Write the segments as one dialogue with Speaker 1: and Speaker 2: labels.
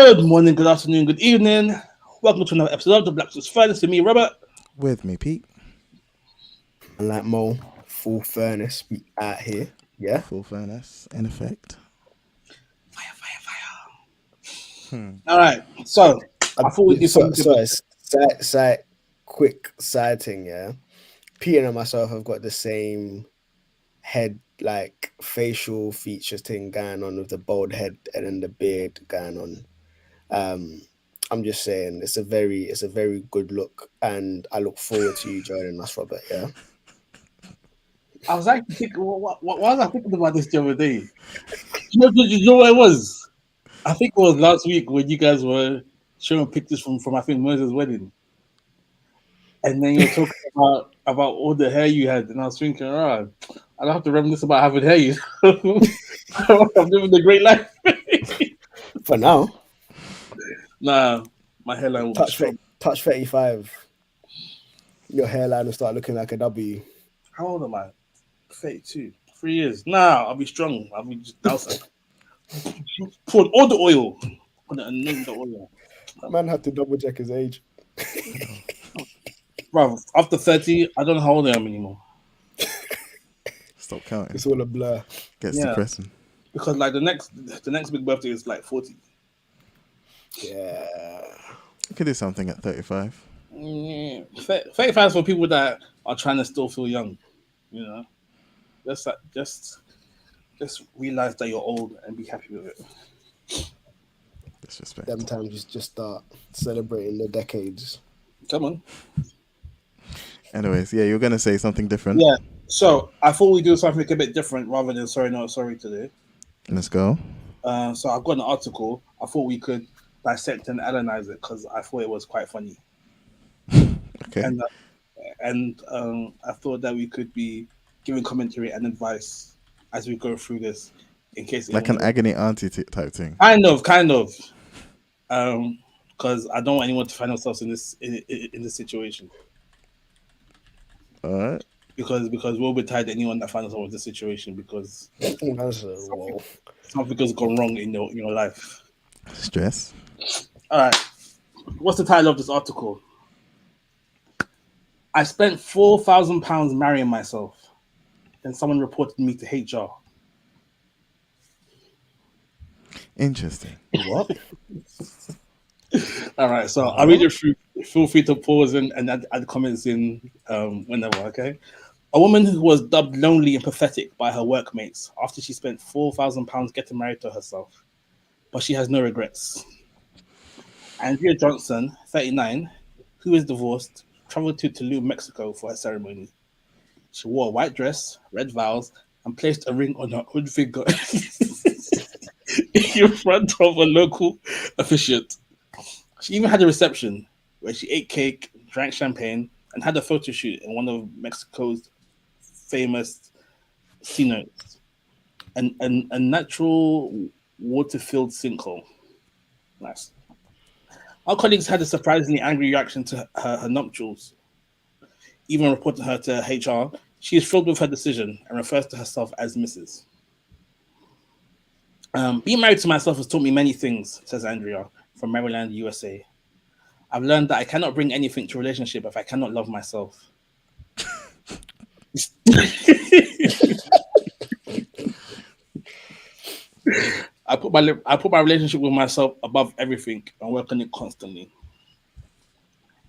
Speaker 1: Good morning, good afternoon, good evening. Welcome to another episode of the Black Suits Furnace. To me, Robert.
Speaker 2: With me, Pete.
Speaker 3: And like Mo, full furnace, we out here. Yeah.
Speaker 2: Full furnace in effect.
Speaker 1: Fire. All right. So I thought we'd do something different.
Speaker 3: Quick side thing, yeah. Peter and myself have got the same head, like facial features thing going on with the bald head and then the beard going on. I'm just saying it's a very good look, and I look forward to you joining us, Robert. Yeah.
Speaker 1: I was actually thinking, what was I thinking about this the other day? You know what it was? I think it was last week when you guys were showing pictures from I think Moses' wedding, and then you were talking about all the hair you had, and I was thinking, oh, I don't have to reminisce about having hair. You know? I'm living the great life.
Speaker 3: For now,
Speaker 1: Nah, my hairline will be strong.
Speaker 3: touch 35. Your hairline will start looking like a W.
Speaker 1: How old am I? 32. 3 years. Nah, I'll be strong. I'll be just outside. Pour all the oil. Put it and name the oil.
Speaker 3: That man had to double check his age.
Speaker 1: Bro, after 30, I don't know how old I am anymore.
Speaker 2: Stop counting.
Speaker 3: It's all a blur.
Speaker 2: Gets depressing.
Speaker 1: Because like the next big birthday is like 40.
Speaker 3: Yeah.
Speaker 2: You could do something at 35.
Speaker 1: 35 is for people that are trying to still feel young. You know? Just realize that you're old and be happy with it.
Speaker 2: Disrespect.
Speaker 3: Them times you just start celebrating the decades.
Speaker 1: Come on.
Speaker 2: Anyways, yeah, you're gonna say something different.
Speaker 1: Yeah. So I thought we'd do something a bit different rather than sorry not sorry today.
Speaker 2: Let's go.
Speaker 1: So I've got an article. I thought we could dissect and analyze it because I thought it was quite funny.
Speaker 2: Okay.
Speaker 1: And I thought that we could be giving commentary and advice as we go through this, in case
Speaker 2: like an agony auntie type thing.
Speaker 1: Kind of. Because I don't want anyone to find themselves in this situation.
Speaker 3: Uh-huh.
Speaker 2: All right.
Speaker 1: Because we'll be tired of anyone that finds themselves in this situation because
Speaker 3: Whoa.
Speaker 1: something has gone wrong in your life.
Speaker 2: Stress.
Speaker 1: All right. What's the title of this article? I spent £4,000 marrying myself. Then someone reported me to HR.
Speaker 2: Interesting.
Speaker 3: What?
Speaker 1: All right, so I'll read it through. Feel free to pause and add comments in whenever, okay? A woman who was dubbed lonely and pathetic by her workmates after she spent £4,000 getting married to herself, but she has no regrets. Andrea Johnson, 39, who is divorced, traveled to Tulum, Mexico for her ceremony. She wore a white dress, red vows, and placed a ring on her own finger in front of a local officiant. She even had a reception where she ate cake, drank champagne, and had a photo shoot in one of Mexico's famous cenotes, a natural water-filled sinkhole. Nice. Our colleagues had a surprisingly angry reaction to her nuptials, even reporting her to HR. She is thrilled with her decision and refers to herself as Mrs. Being married to myself has taught me many things, says Andrea from Maryland, USA. I've learned that I cannot bring anything to a relationship if I cannot love myself. I put my relationship with myself above everything and work on it constantly.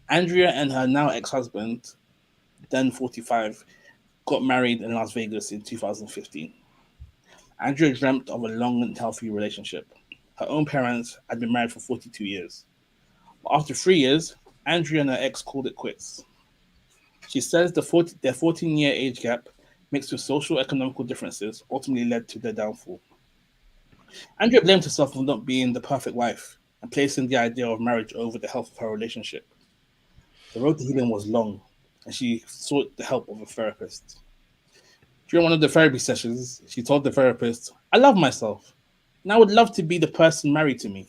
Speaker 1: Andrea and her now ex-husband, then 45, got married in Las Vegas in 2015. Andrea dreamt of a long and healthy relationship. Her own parents had been married for 42 years. But after 3 years, Andrea and her ex called it quits. She says their 14-year age gap, mixed with social economical differences, ultimately led to their downfall. Andrea blamed herself for not being the perfect wife and placing the idea of marriage over the health of her relationship. The road to healing was long, and she sought the help of a therapist. During one of the therapy sessions, she told the therapist, "I love myself, and I would love to be the person married to me."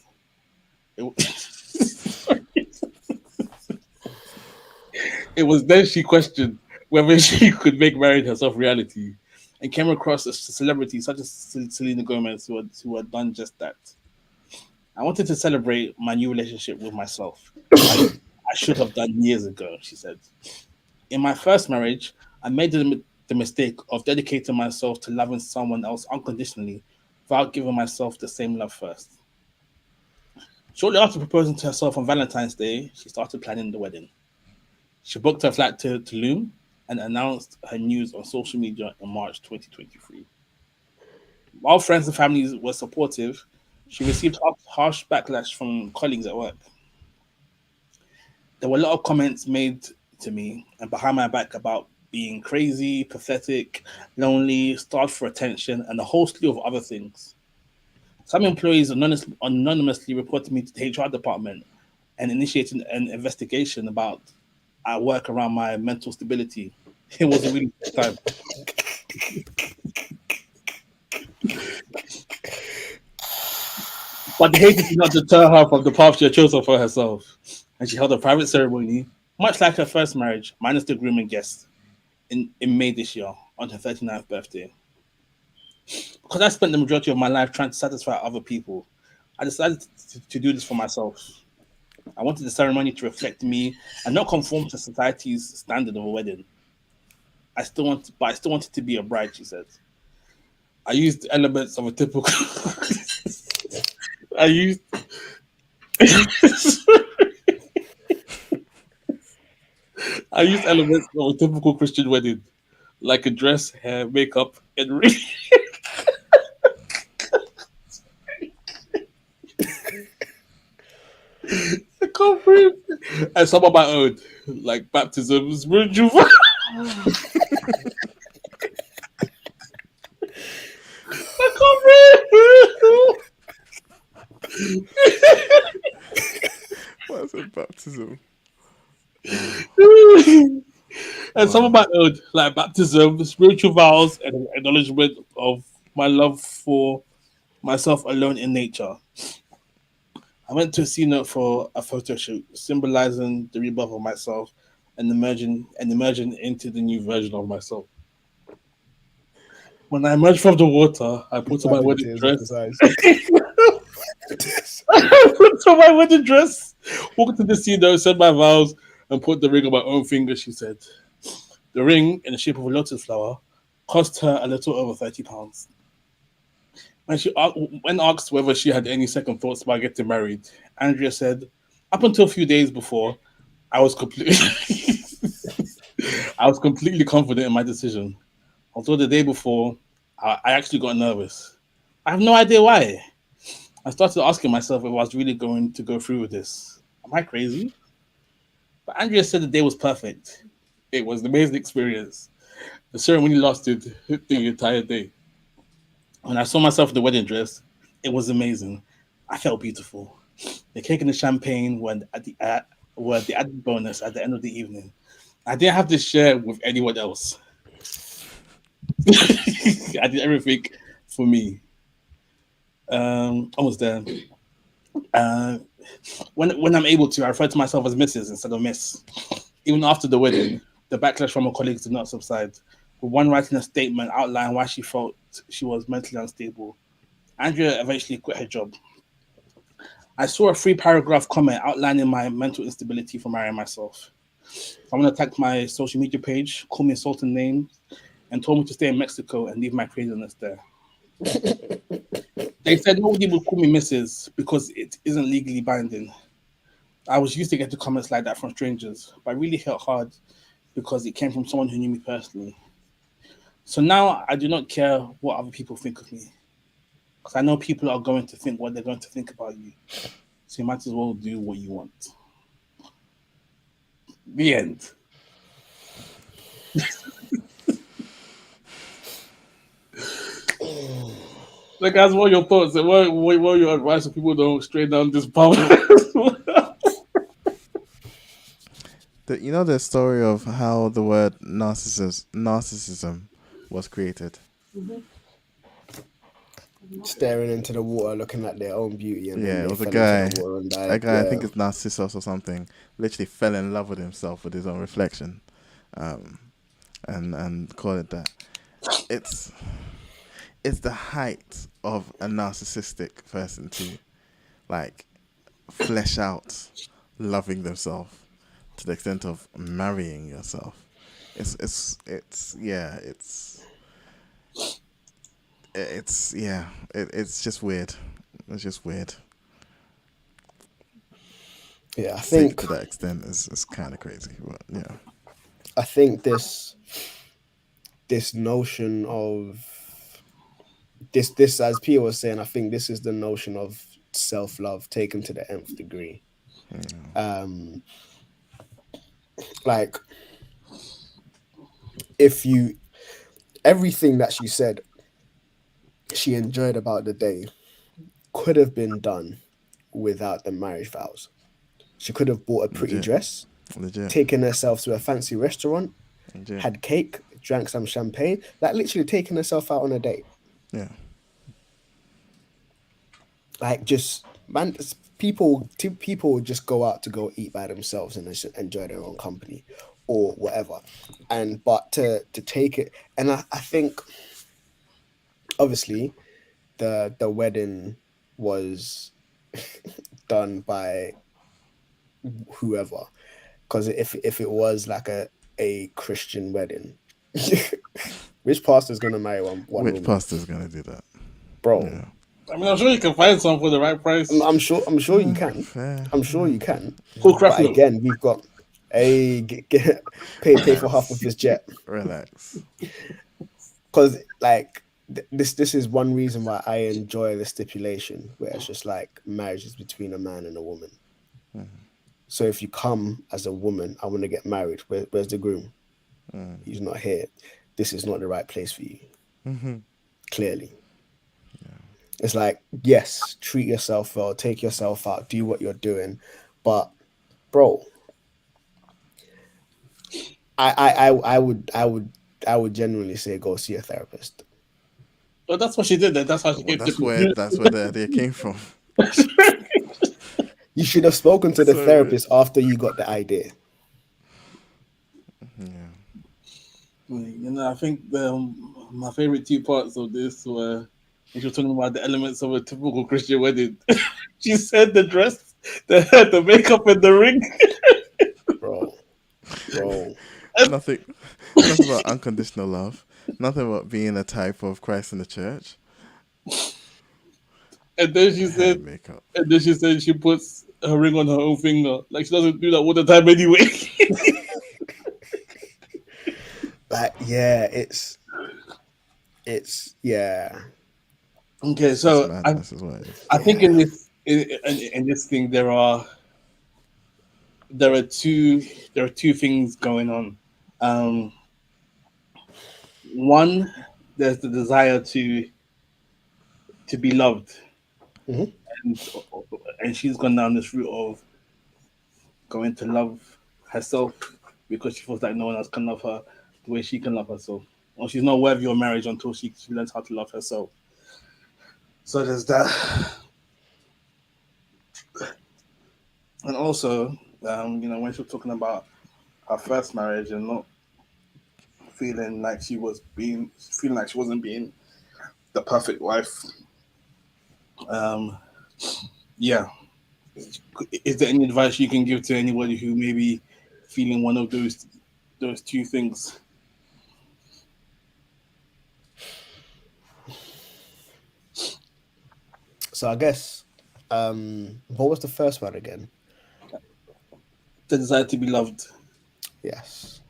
Speaker 1: It was then she questioned whether she could make marrying herself reality, and came across a celebrity such as Selena Gomez who had done just that. I wanted to celebrate my new relationship with myself, like I should have done years ago, she said. In my first marriage, I made the mistake of dedicating myself to loving someone else unconditionally without giving myself the same love first. Shortly after proposing to herself on Valentine's Day, she started planning the wedding. She booked her flight to Tulum and announced her news on social media in March 2023. While friends and family were supportive, she received harsh backlash from colleagues at work. There were a lot of comments made to me and behind my back about being crazy, pathetic, lonely, starved for attention, and a whole slew of other things. Some employees anonymously reported me to the HR department and initiated an investigation about at work around my mental stability. It was a really tough time. But the hatred did not deter her from the path she had chosen for herself. And she held a private ceremony, much like her first marriage, minus the groom and guests, in May this year, on her 39th birthday. Because I spent the majority of my life trying to satisfy other people, I decided to do this for myself. I wanted the ceremony to reflect me and not conform to society's standard of a wedding. I still wanted to be a bride, she said. I used elements of a typical. I used. I used elements of a typical Christian wedding, like a dress, hair, makeup, and ring. I can't breathe. And some of my own, like baptism, spiritual. I
Speaker 2: What's a baptism?
Speaker 1: can't breathe. And some of
Speaker 2: Wow.
Speaker 1: my own, like baptism, spiritual vows, and acknowledgement of my love for myself alone in nature. I went to a C note for a photo shoot, symbolizing the rebirth of myself and emerging into the new version of myself. When I emerged from the water, I put on my
Speaker 3: Wiping
Speaker 1: wedding
Speaker 3: tears off his
Speaker 1: dress.
Speaker 3: eyes.
Speaker 1: I put on my wedding dress, walked to the sea note, said my vows, and put the ring on my own finger, she said. The ring, in the shape of a lotus flower, cost her a little over £30. When asked whether she had any second thoughts about getting married, Andrea said, "Up until a few days before, I was completely, I was completely confident in my decision. Although the day before, I actually got nervous. I have no idea why. I started asking myself if I was really going to go through with this. Am I crazy?" But Andrea said the day was perfect. It was an amazing experience. The ceremony lasted the entire day. When I saw myself in the wedding dress, it was amazing. I felt beautiful. The cake and the champagne were the added bonus at the end of the evening. I didn't have to share with anyone else. I did everything for me. Almost there. Uh, when I'm able to, I refer to myself as Mrs. instead of Miss. Even after the wedding, the backlash from her colleagues did not subside. With one writing a statement outlining why she felt she was mentally unstable, Andrea eventually quit her job. I saw a three-paragraph comment outlining my mental instability for marrying myself. Someone attacked my social media page, called me insulting names, and told me to stay in Mexico and leave my craziness there. They said nobody would call me Mrs. because it isn't legally binding. I was used to getting comments like that from strangers, but I really hit hard because it came from someone who knew me personally. So now I do not care what other people think of me because I know people are going to think what they're going to think about you. So you might as well do what you want. The end. Like, guys, what are your thoughts? And what are your advice if people don't stray down this path?
Speaker 2: You know the story of how the word narcissism was created.
Speaker 3: Staring into the water, looking at their own beauty, and then
Speaker 2: Yeah, it
Speaker 3: they
Speaker 2: was a
Speaker 3: fell
Speaker 2: guy.
Speaker 3: into the water and
Speaker 2: A
Speaker 3: died.
Speaker 2: guy, I think
Speaker 3: Yeah.
Speaker 2: it's Narcissus or something, literally fell in love with himself with his own reflection, um, and called it that. It's the height of a narcissistic person to like flesh out loving themselves to the extent of marrying yourself. It's just weird. It's just weird.
Speaker 3: Yeah, I
Speaker 2: To take it
Speaker 3: think
Speaker 2: to that extent is kind of crazy. But yeah,
Speaker 3: I think this notion of this as Pia was saying, I think this is the notion of self-love taken to the nth degree. Like if you everything that she said she enjoyed about the day could have been done without the marriage vows. She could have bought a pretty
Speaker 2: legit,
Speaker 3: dress,
Speaker 2: legit,
Speaker 3: taken herself to a fancy restaurant,
Speaker 2: legit.
Speaker 3: had cake, drank some champagne, like literally taking herself out on a date.
Speaker 2: Yeah,
Speaker 3: Like just man, people just go out to go eat by themselves and just enjoy their own company or whatever. And but to take it, and I think obviously the wedding was done by whoever, because if it was like a Christian wedding, which pastor's gonna marry one
Speaker 2: which
Speaker 3: woman,
Speaker 2: pastor's gonna do that?
Speaker 3: bro?
Speaker 2: Yeah,
Speaker 1: I mean, I'm sure you can find some for the right price.
Speaker 3: I'm sure you can.
Speaker 2: fair.
Speaker 3: I'm sure you can.
Speaker 1: Cool craft
Speaker 3: But
Speaker 1: look.
Speaker 3: again, we've got pay for half of his jet,
Speaker 2: Relax.
Speaker 3: because like this is one reason why I enjoy the stipulation where it's just like marriage is between a man and a woman. So if you come as a woman, I want to get married. Where's the groom? He's not here. This is not the right place for you. Clearly. It's like, yes, treat yourself well, take yourself out, do what you're doing. But bro, I would genuinely say go see a therapist.
Speaker 1: But that's what she did. That's how she
Speaker 2: Well,
Speaker 1: came to
Speaker 2: that's where the idea came from.
Speaker 3: You should have spoken to the
Speaker 2: So-
Speaker 3: therapist after you got the idea.
Speaker 1: You know, I think my favorite two parts of this were when she was talking about the elements of a typical Christian wedding. She said the dress, the makeup, and the ring.
Speaker 3: Bro.
Speaker 2: Nothing about unconditional love. Nothing about being a type of Christ in the church.
Speaker 1: And then she
Speaker 2: Hair
Speaker 1: said,
Speaker 2: and makeup.
Speaker 1: and then she said she puts her ring on her own finger. Like she doesn't do that all the time anyway.
Speaker 3: Like, yeah, it's yeah.
Speaker 1: Okay,
Speaker 2: It's
Speaker 1: so
Speaker 2: madness is what it is.
Speaker 1: I think in this thing there are two things going on. One, there's the desire to be loved,
Speaker 3: Mhm.
Speaker 1: and she's gone down this route of going to love herself because she feels like no one else can love her the way she can love herself. Or she's not worthy of marriage until she learns how to love herself. So there's that. And also, when she was talking about her first marriage and not feeling like she wasn't being the perfect wife. Yeah. Is there any advice you can give to anybody who may be feeling one of those two things?
Speaker 3: So I guess what was the first one again?
Speaker 1: The desire to be loved.
Speaker 3: Yes.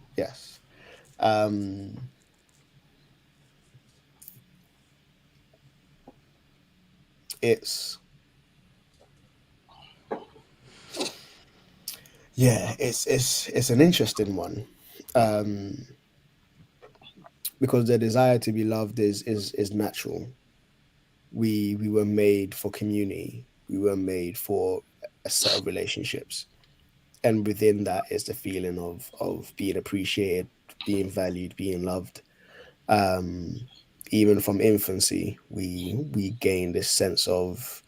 Speaker 3: It's an interesting one, because the desire to be loved is natural. We were made for community. We were made for a set of relationships, and within that is the feeling of being appreciated, being valued, being loved. Even from infancy, we gain this sense of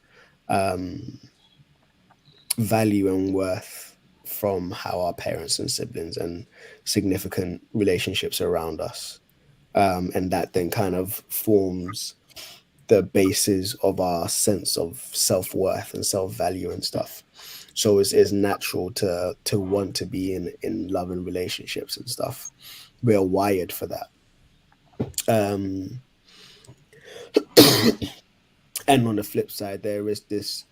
Speaker 3: value and worth from how our parents and siblings and significant relationships around us, and that then kind of forms the basis of our sense of self-worth and self-value and stuff. So it's natural to want to be in loving relationships and stuff. We're wired for that. And on the flip side, there is this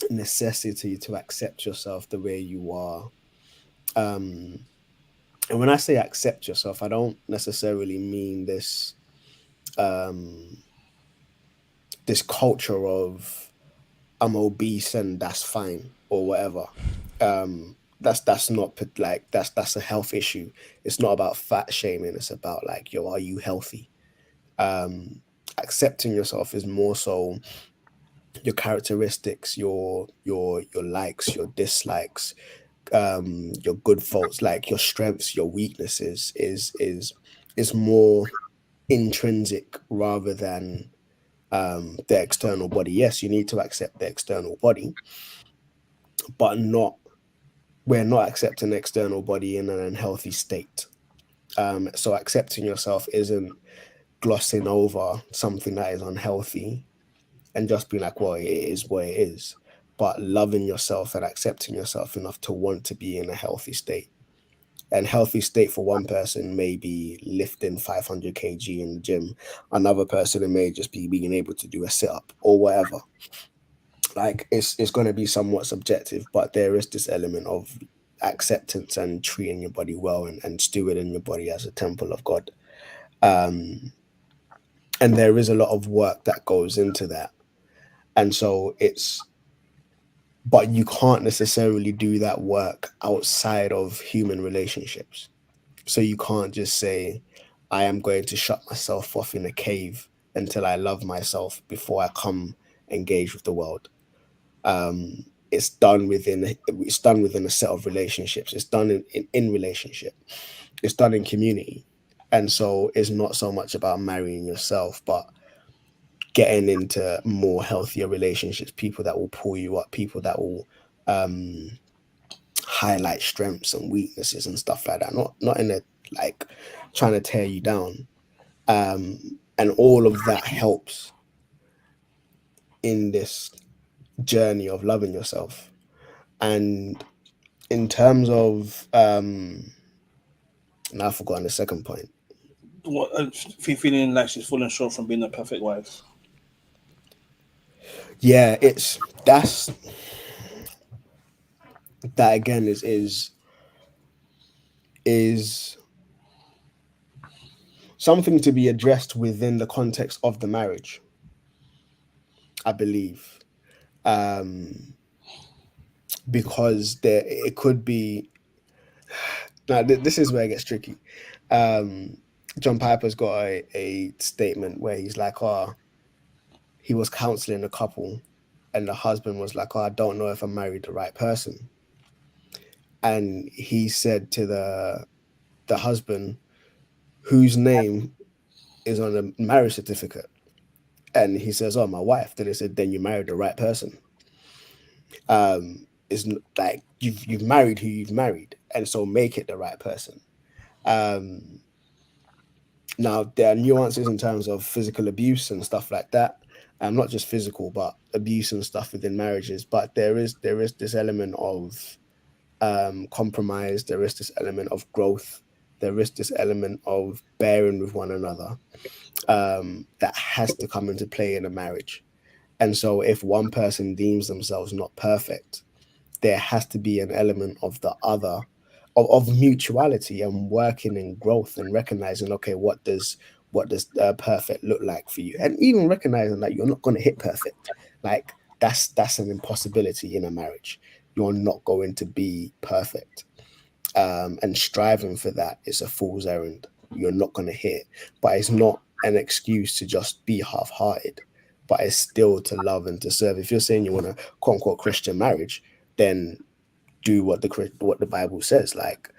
Speaker 3: necessity to accept yourself the way you are. And when I say accept yourself, I don't necessarily mean this this culture of I'm obese and that's fine or whatever. That's not like that's a health issue. It's not about fat shaming. It's about like, yo, are you healthy? Accepting yourself is more so your characteristics, your likes, your dislikes, your good faults, like your strengths, your weaknesses is more intrinsic rather than the external body. Yes, you need to accept the external body, but we're not accepting the external body in an unhealthy state. So accepting yourself isn't glossing over something that is unhealthy and just being like, well, it is what it is, but loving yourself and accepting yourself enough to want to be in a healthy state. And healthy state for one person may be lifting 500 kg in the gym. Another person, it may just be being able to do a sit-up or whatever. Like it's going to be somewhat subjective, but there is this element of acceptance and treating your body well and stewarding your body as a temple of God. And there is a lot of work that goes into that. And so but you can't necessarily do that work outside of human relationships. So you can't just say, I am going to shut myself off in a cave until I love myself before I come engage with the world. It's done within a set of relationships. It's done in relationship. It's done in community. And so it's not so much about marrying yourself, but getting into more healthier relationships, people that will pull you up, people that will highlight strengths and weaknesses and stuff like that. Not in a like trying to tear you down. And all of that helps in this journey of loving yourself. And in terms of now I've forgotten the second point.
Speaker 1: What feeling like she's falling short from being a perfect wife?
Speaker 3: Yeah, that again is something to be addressed within the context of the marriage, I believe. Because it could be now this is where it gets tricky. John Piper's got a statement where he's like, he was counseling a couple and the husband was like, I don't know if I married the right person. And he said to the husband, whose name is on the marriage certificate? And he says, my wife. Then he said, then you married the right person. It's like you've married who you've married, and so make it the right person. Now there are nuances in terms of physical abuse and stuff like that. Not just physical, but abuse and stuff within marriages. But there is this element of compromise. There is this element of growth. There is this element of bearing with one another that has to come into play in a marriage. And so if one person deems themselves not perfect, there has to be an element of the other, of mutuality and working in growth and recognizing, okay, what does perfect look like for you? And even recognizing that you're not going to hit perfect. Like that's an impossibility in a marriage. You're not going to be perfect. And striving for that is a fool's errand. You're not going to hit, but it's not an excuse to just be half-hearted, but it's still to love and to serve. If you're saying you want a quote-unquote Christian marriage, then do what the Bible says, like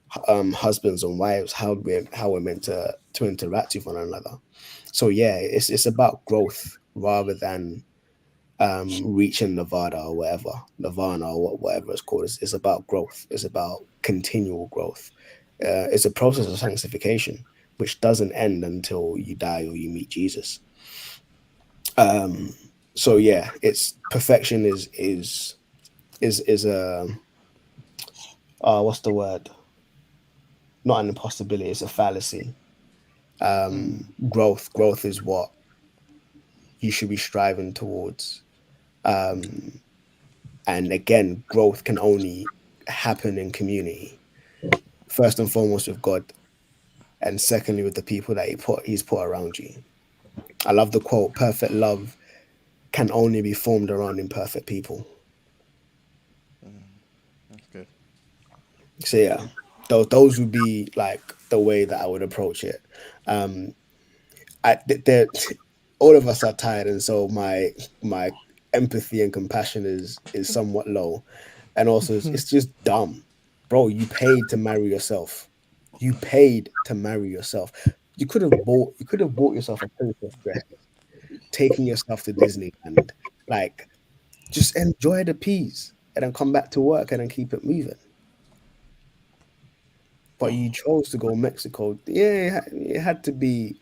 Speaker 3: husbands and wives, how we're meant to interact with one another. So yeah, it's about growth rather than reaching Nirvana or whatever it's called. It's about growth. It's about continual growth. It's a process of sanctification, which doesn't end until you die or you meet Jesus. So yeah, it's perfection is a what's the word? Not an impossibility, it's a fallacy. Growth is what you should be striving towards. And again, growth can only happen in community. First and foremost with God, and secondly with the people that he's put around you. I love the quote, perfect love can only be formed around imperfect people.
Speaker 2: That's good.
Speaker 3: So yeah, those would be like the way that I would approach it. Um, all of us are tired, and so my empathy and compassion is somewhat low, and also it's just dumb, bro. You paid to marry yourself. You paid to marry yourself. You could have bought yourself a princess dress, taking yourself to Disneyland, like just enjoy the peas, and then come back to work and then keep it moving. But you chose to go Mexico. Yeah, it had to be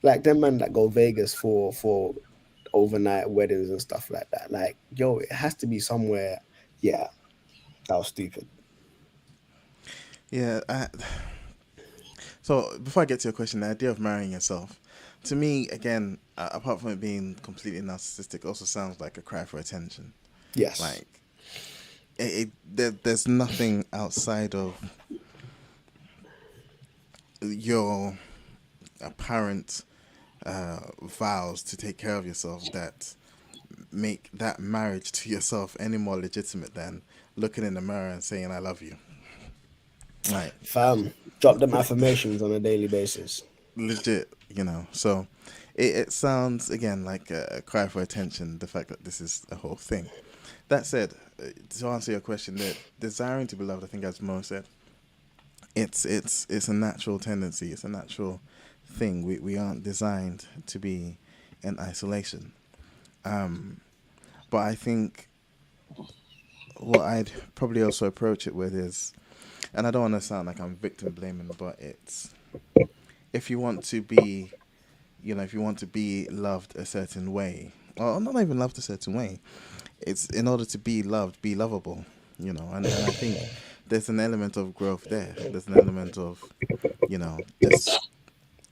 Speaker 3: like them man that go Vegas for overnight weddings and stuff like that. Like, yo, it has to be somewhere. Yeah, that was stupid.
Speaker 2: Yeah. So before I get to your question, the idea of marrying yourself, to me, again, apart from it being completely narcissistic, also sounds like a cry for attention.
Speaker 3: Yes.
Speaker 2: Like there's nothing outside of your apparent vows to take care of yourself that make that marriage to yourself any more legitimate than looking in the mirror and saying I love you. Like
Speaker 3: Fam, drop them affirmations on a daily basis.
Speaker 2: legit, you know. So it sounds again like a cry for attention. The fact that this is a whole thing. That said, to answer your question, that desiring to be loved, I think as Mo said, it's a natural tendency. It's a natural thing. We aren't designed to be in isolation. Um, but I think what I'd probably also approach it with is, and I don't want to sound like I'm victim blaming, but it's if you want to be, if you want to be loved a certain way, or not even loved a certain way, it's in order to be loved, be lovable, and I think there's an element of growth there. There's an element of, just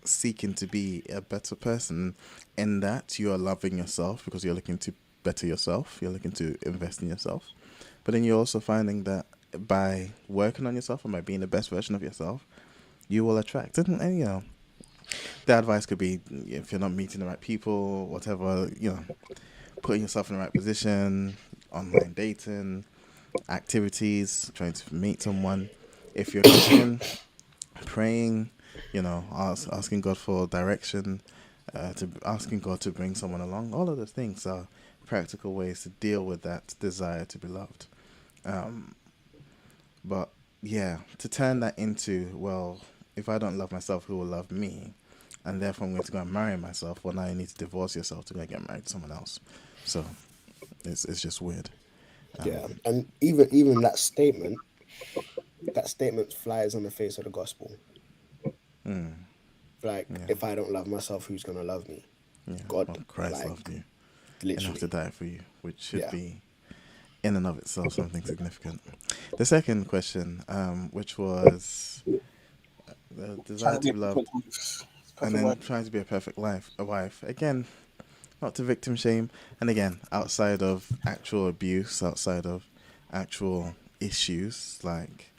Speaker 2: seeking to be a better person in that you are loving yourself because you're looking to better yourself, you're looking to invest in yourself. But then you're also finding that by working on yourself and by being the best version of yourself, you will attract. And the advice could be if you're not meeting the right people, whatever, putting yourself in the right position, online dating, activities, trying to meet someone. If you're Christian, praying, asking God for direction, to asking God to bring someone along. All of those things are practical ways to deal with that desire to be loved. But yeah, to turn that into, well, if I don't love myself, who will love me? And therefore I'm going to go and marry myself. Well, now you need to divorce yourself to go and get married to someone else. So it's just weird.
Speaker 3: Yeah, and even that statement flies on the face of the gospel. Like,
Speaker 2: Yeah,
Speaker 3: if I don't love myself, who's gonna love me?
Speaker 2: yeah.
Speaker 3: God,
Speaker 2: Well, Christ
Speaker 3: like
Speaker 2: loved you enough to
Speaker 3: literally.
Speaker 2: die for you, which should
Speaker 3: Yeah.
Speaker 2: be in and of itself something significant. The second question, which was the
Speaker 1: Trying
Speaker 2: desire
Speaker 1: to be
Speaker 2: to
Speaker 1: a
Speaker 2: be
Speaker 1: perfect
Speaker 2: loved,
Speaker 1: wife.
Speaker 2: and
Speaker 1: Perfect
Speaker 2: then
Speaker 1: wife.
Speaker 2: trying to be a wife. Again, not to victim shame, and again, outside of actual abuse, outside of actual issues, like,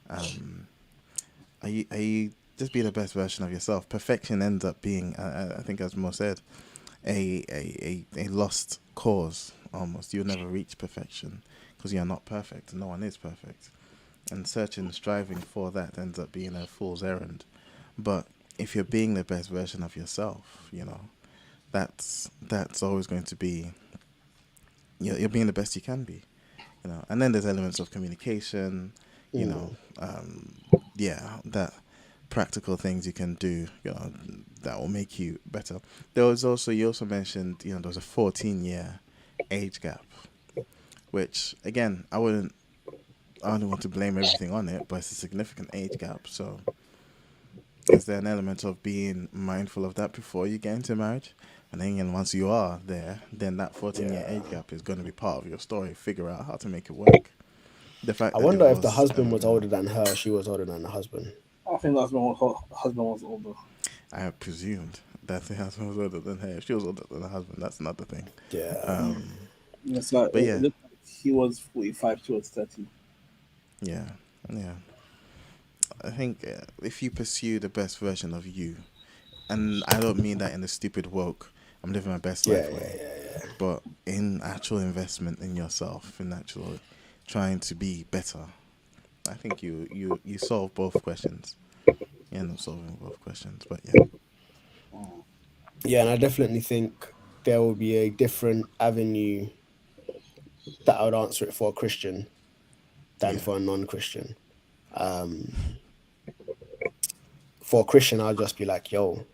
Speaker 2: are you just be the best version of yourself? Perfection ends up being, I think, as Mo said, a lost cause almost. You'll never reach perfection because you're not perfect. No one is perfect, and searching, striving for that ends up being a fool's errand. But if you're being the best version of yourself, that's always going to be, you're being the best you can be. And then there's elements of communication, you know,
Speaker 3: Mm.
Speaker 2: um, yeah, that practical things you can do, that will make you better. There was also, you also mentioned, there was a 14-year age gap, which again, I don't want to blame everything on it, but it's a significant age gap. So is there an element of being mindful of that before you get into marriage? And then again, once you are there, then that 14-year age gap is going to be part of your story. Figure out how to make it work. The fact
Speaker 3: I
Speaker 2: that
Speaker 3: wonder if the
Speaker 2: divorce,
Speaker 3: husband was older than her, she was older than the husband.
Speaker 1: I think that's when her husband was older.
Speaker 2: I presumed that the husband was older than her. If she was older than the husband, that's another thing.
Speaker 3: Yeah.
Speaker 1: It's like
Speaker 2: But yeah.
Speaker 1: it looked like he was 45, she was 30.
Speaker 2: Yeah, yeah. I think if you pursue the best version of you, and I don't mean that in a stupid woke, I'm living my best life way, but in actual investment in yourself, in actual trying to be better, I think you solve both questions. You end up solving both questions, but yeah.
Speaker 3: Yeah, and I definitely think there will be a different avenue that I would answer it for a Christian than
Speaker 2: Yeah.
Speaker 3: for a non-Christian. For a Christian, I'll just be like, yo,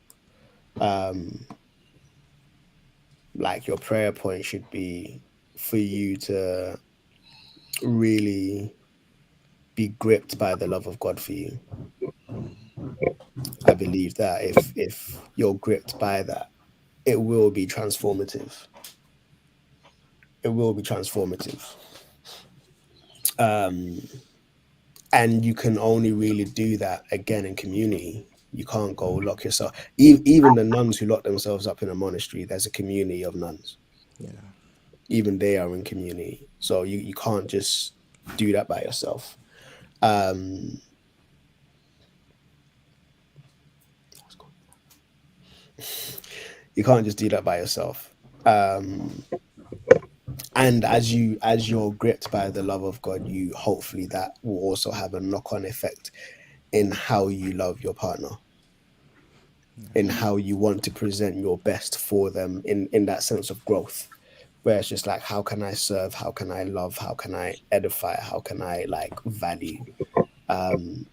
Speaker 3: like your prayer point should be for you to really be gripped by the love of God for you. I believe that if you're gripped by that, it will be transformative. It will be transformative. And you can only really do that again in community. You can't go lock yourself. Even the nuns who lock themselves up in a monastery, there's a community of nuns.
Speaker 2: Yeah.
Speaker 3: Even they are in community. So you can't just do that by yourself. You can't just do that by yourself. And as you're gripped by the love of God, you hopefully that will also have a knock-on effect in how you love your partner, in how you want to present your best for them in that sense of growth, where it's just like, how can I serve, how can I love, how can I edify, how can I like value.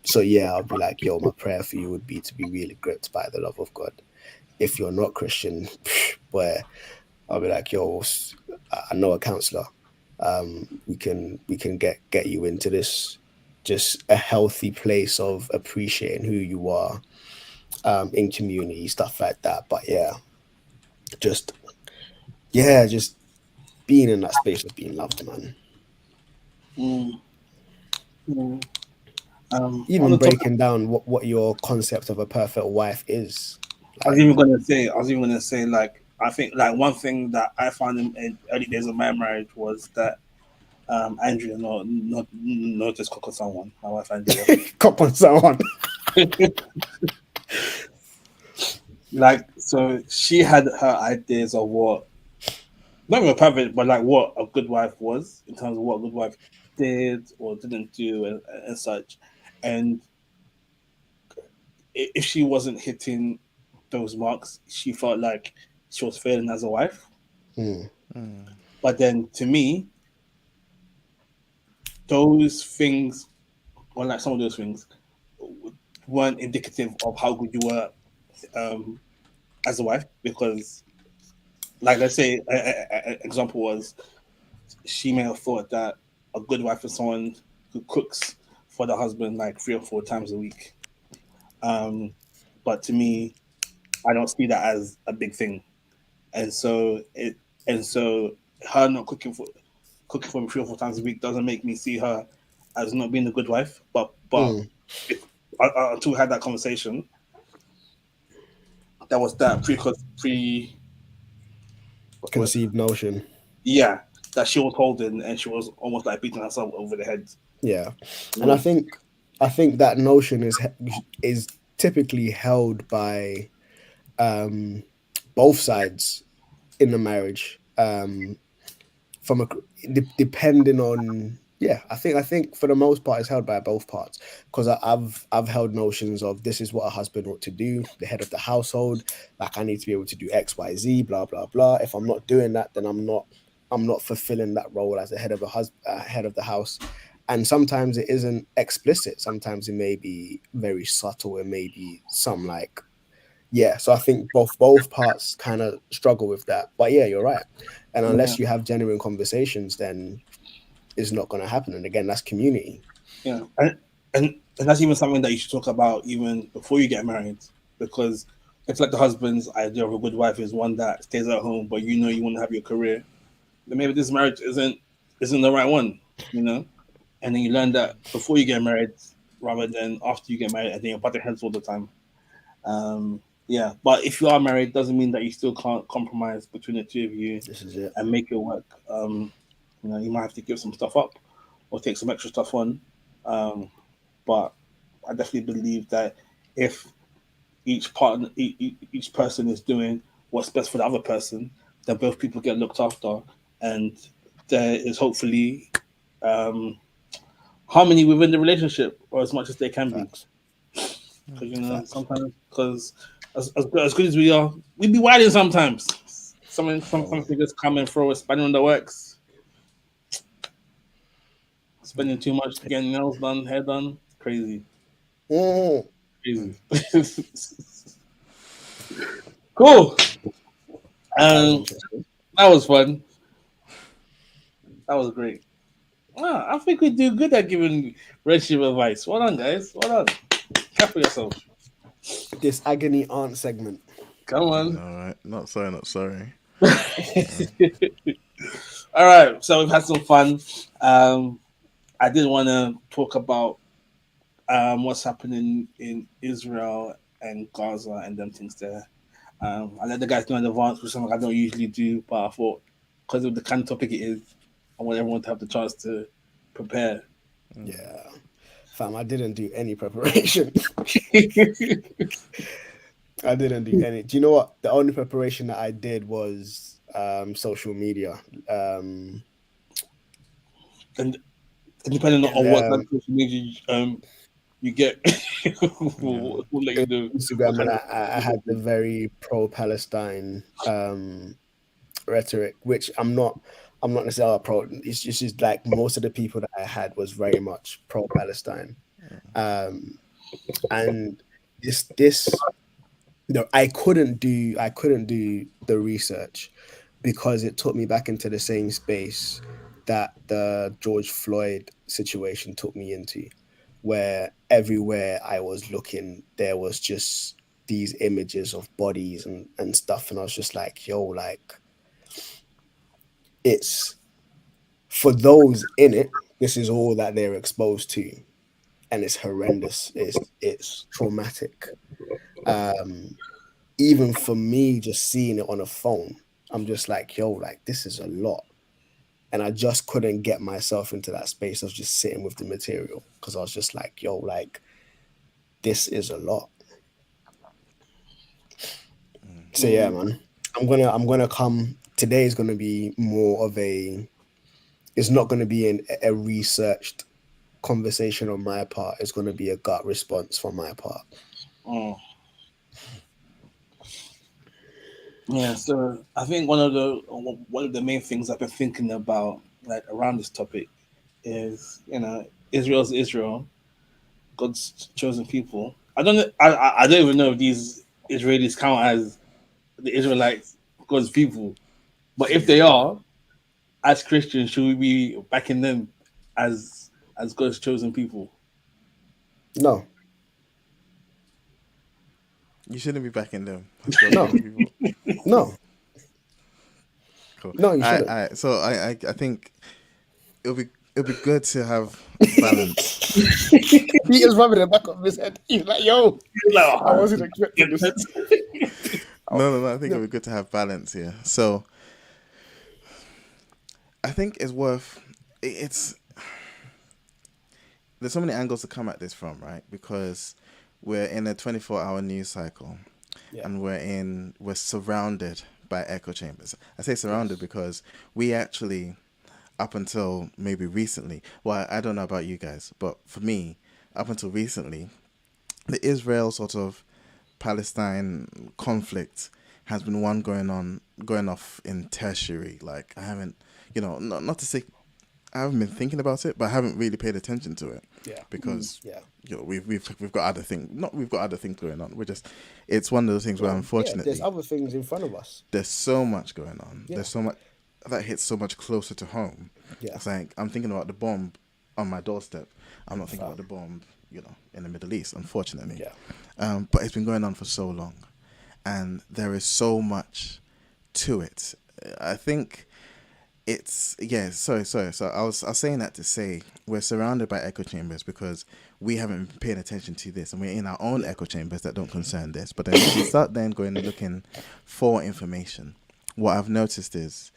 Speaker 3: So yeah, I'll be like, yo, my prayer for you would be to be really gripped by the love of God. If you're not Christian, where I'll be like, yo, I know a counselor. We can get you into this, just a healthy place of appreciating who you are, in community, stuff like that. But just just being in that space of being loved, man.
Speaker 1: On
Speaker 3: Even
Speaker 1: the topic,
Speaker 3: breaking down what your concept of a perfect wife is.
Speaker 1: I was even gonna say, like, I think like one thing that I found in early days of my marriage was that Andrea, not just cook on someone, my wife Andrea.
Speaker 3: Cop on someone.
Speaker 1: Like, so she had her ideas of what, not even perfect, but like what a good wife was in terms of what a good wife did or didn't do and such. And if she wasn't hitting those marks, she felt like she was failing as a wife. But then to me, those things, or like some of those things, weren't indicative of how good you were as a wife. Because, like, let's say, an example was she may have thought that a good wife is someone who cooks for the husband like 3 or 4 times a week. But to me, I don't see that as a big thing. And so her not cooking for me 3 or 4 times a week doesn't make me see her as not being a good wife. But until we had that conversation, that was that
Speaker 3: Conceived notion.
Speaker 1: yeah, that she was holding, and she was almost like beating herself over the head.
Speaker 3: Yeah, and I think that notion is typically held by both sides in the marriage, depending on I think for the most part it's held by both parts, because I've held notions of this is what a husband ought to do, the head of the household, like I need to be able to do XYZ, blah blah blah. If I'm not doing that, then I'm not fulfilling that role as a head of head of the house. And sometimes it isn't explicit, sometimes it may be very subtle, it may be some like so I think both parts kind of struggle with that. But you're right, and unless you have genuine conversations, then it's not going to happen. And again, that's community.
Speaker 1: Yeah, and that's even something that you should talk about even before you get married, because it's like the husband's idea of a good wife is one that stays at home, but you know you want to have your career. Then maybe this marriage isn't the right one, you know. And then you learn that before you get married, rather than after you get married, and then you're butting heads all the time. Yeah, but if you are married, doesn't mean that you still can't compromise between the two of you
Speaker 3: This is it.
Speaker 1: and make it work. You know, you might have to give some stuff up or take some extra stuff on. Um, but I definitely believe that if each person is doing what's best for the other person, then both people get looked after, and there is hopefully um, harmony within the relationship, or as much as they can be.
Speaker 3: Facts.
Speaker 1: Because you know
Speaker 3: Facts.
Speaker 1: sometimes, because as good as we are, we be wilding sometimes. Something just come and throw a spanner in the works. Spending too much getting nails done, hair done, crazy,
Speaker 3: Mm.
Speaker 1: crazy. Cool.
Speaker 3: That was
Speaker 1: Um,
Speaker 3: interesting.
Speaker 1: that was fun. That was great. Ah, I think we do good at giving relationship advice. Well done, guys. Well done. Clap for yourself.
Speaker 3: This agony aunt segment.
Speaker 1: Come on.
Speaker 2: All right, not sorry, not sorry.
Speaker 1: All right. So we've had some fun. I did want to talk about what's happening in Israel and Gaza and them things there. I let the guys know in advance, which is something I don't usually do, but I thought because of the kind of topic it is, I want everyone to have the chance to prepare.
Speaker 3: Yeah. Fam, I didn't do any preparation. I didn't do any. Do you know what? The only preparation that I did was social media.
Speaker 1: And depending on what kind
Speaker 3: Um,
Speaker 1: of social media you get, we'll let you know what
Speaker 3: Instagram, and
Speaker 1: kind of.
Speaker 3: I had the very pro-Palestine rhetoric, which I'm not necessarily pro. It's just like most of the people that I had was very much pro-Palestine, um, and this I couldn't do the research because it took me back into the same space that the George Floyd situation took me into, where everywhere I was looking, there was just these images of bodies and stuff. And I was just like, yo, like, it's for those in it, this is all that they're exposed to. And it's horrendous. It's traumatic. Um, Even for me, just seeing it on a phone, I'm just like, yo, like, this is a lot. And I just couldn't get myself into that space of just sitting with the material because I was just like, yo, like, this is a lot. So yeah,
Speaker 1: Mm,
Speaker 3: man, I'm gonna come. Today is gonna be more of a. It's not gonna be a researched conversation on my part. It's gonna be a gut response from my part.
Speaker 1: mm. Yeah, so I think one of the main things I've been thinking about like around this topic is Israel's Israel, God's chosen people. I don't even know if these Israelis count as the Israelites God's people, but if they are, as Christians, should we be backing them as God's chosen people?
Speaker 3: No,
Speaker 2: You shouldn't be backing them. That's what
Speaker 3: no,
Speaker 2: some people.
Speaker 3: no,
Speaker 2: Cool.
Speaker 3: no. You shouldn't.
Speaker 2: So I think it'll be good to have balance.
Speaker 3: He is rubbing the back of his head. He's like, yo,
Speaker 1: Like,
Speaker 3: I
Speaker 1: oh,
Speaker 3: wasn't expecting this.
Speaker 2: No. I think it'll be good to have balance here. So I think it's worth. It's there's so many angles to come at this from, right? Because we're in a 24-hour news cycle,
Speaker 3: Yeah.
Speaker 2: and we're surrounded by echo chambers. I say surrounded because we actually, up until maybe recently, well, I don't know about you guys, but for me, up until recently, the Israel sort of Palestine conflict has been one going off in tertiary. Like I haven't, not to say I haven't been thinking about it, but I haven't really paid attention to it
Speaker 3: Yeah.
Speaker 2: because
Speaker 3: Yeah.
Speaker 2: we've got other things. Not we've got other things going on. It's one of those things where
Speaker 3: Yeah.
Speaker 2: unfortunately
Speaker 3: There's other things in front of us.
Speaker 2: there's so much going on.
Speaker 3: Yeah.
Speaker 2: There's so much that hits so much closer to home.
Speaker 3: Yeah.
Speaker 2: It's like I'm thinking about the bomb on my doorstep. I'm not thinking about the bomb in the Middle East, unfortunately.
Speaker 3: Yeah.
Speaker 2: But it's been going on for so long, and there is so much to it. I think sorry. So I was saying that to say we're surrounded by echo chambers because we haven't been paying attention to this, and we're in our own echo chambers that don't concern this. But then if you start then going and looking for information, what I've noticed is,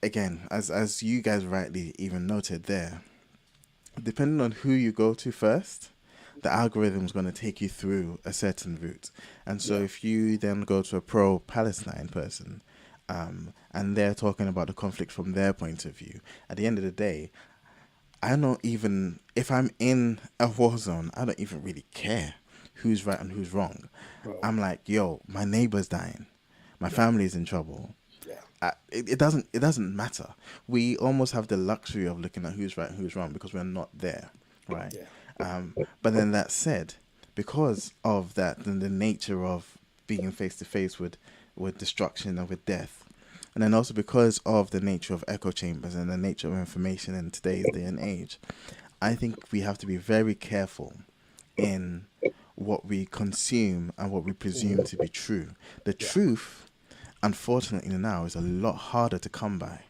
Speaker 2: again, as you guys rightly even noted there, depending on who you go to first, the algorithm is going to take you through a certain route. And so if you then go to a pro-Palestine person, and they're talking about the conflict from their point of view, at the end of the day, I don't even, if I'm in a war zone, I don't even really care who's right and who's wrong.
Speaker 3: Bro.
Speaker 2: I'm like, yo, my neighbor's dying. My family's in trouble.
Speaker 3: Yeah.
Speaker 2: It doesn't matter. We almost have the luxury of looking at who's right and who's wrong because we're not there, right?
Speaker 3: Yeah.
Speaker 2: But then that said, because of that, and the nature of being face to face with destruction and with death, and then also because of the nature of echo chambers and the nature of information in today's day and age, I think we have to be very careful in what we consume and what we presume to be true. The truth, unfortunately, now is a lot harder to come by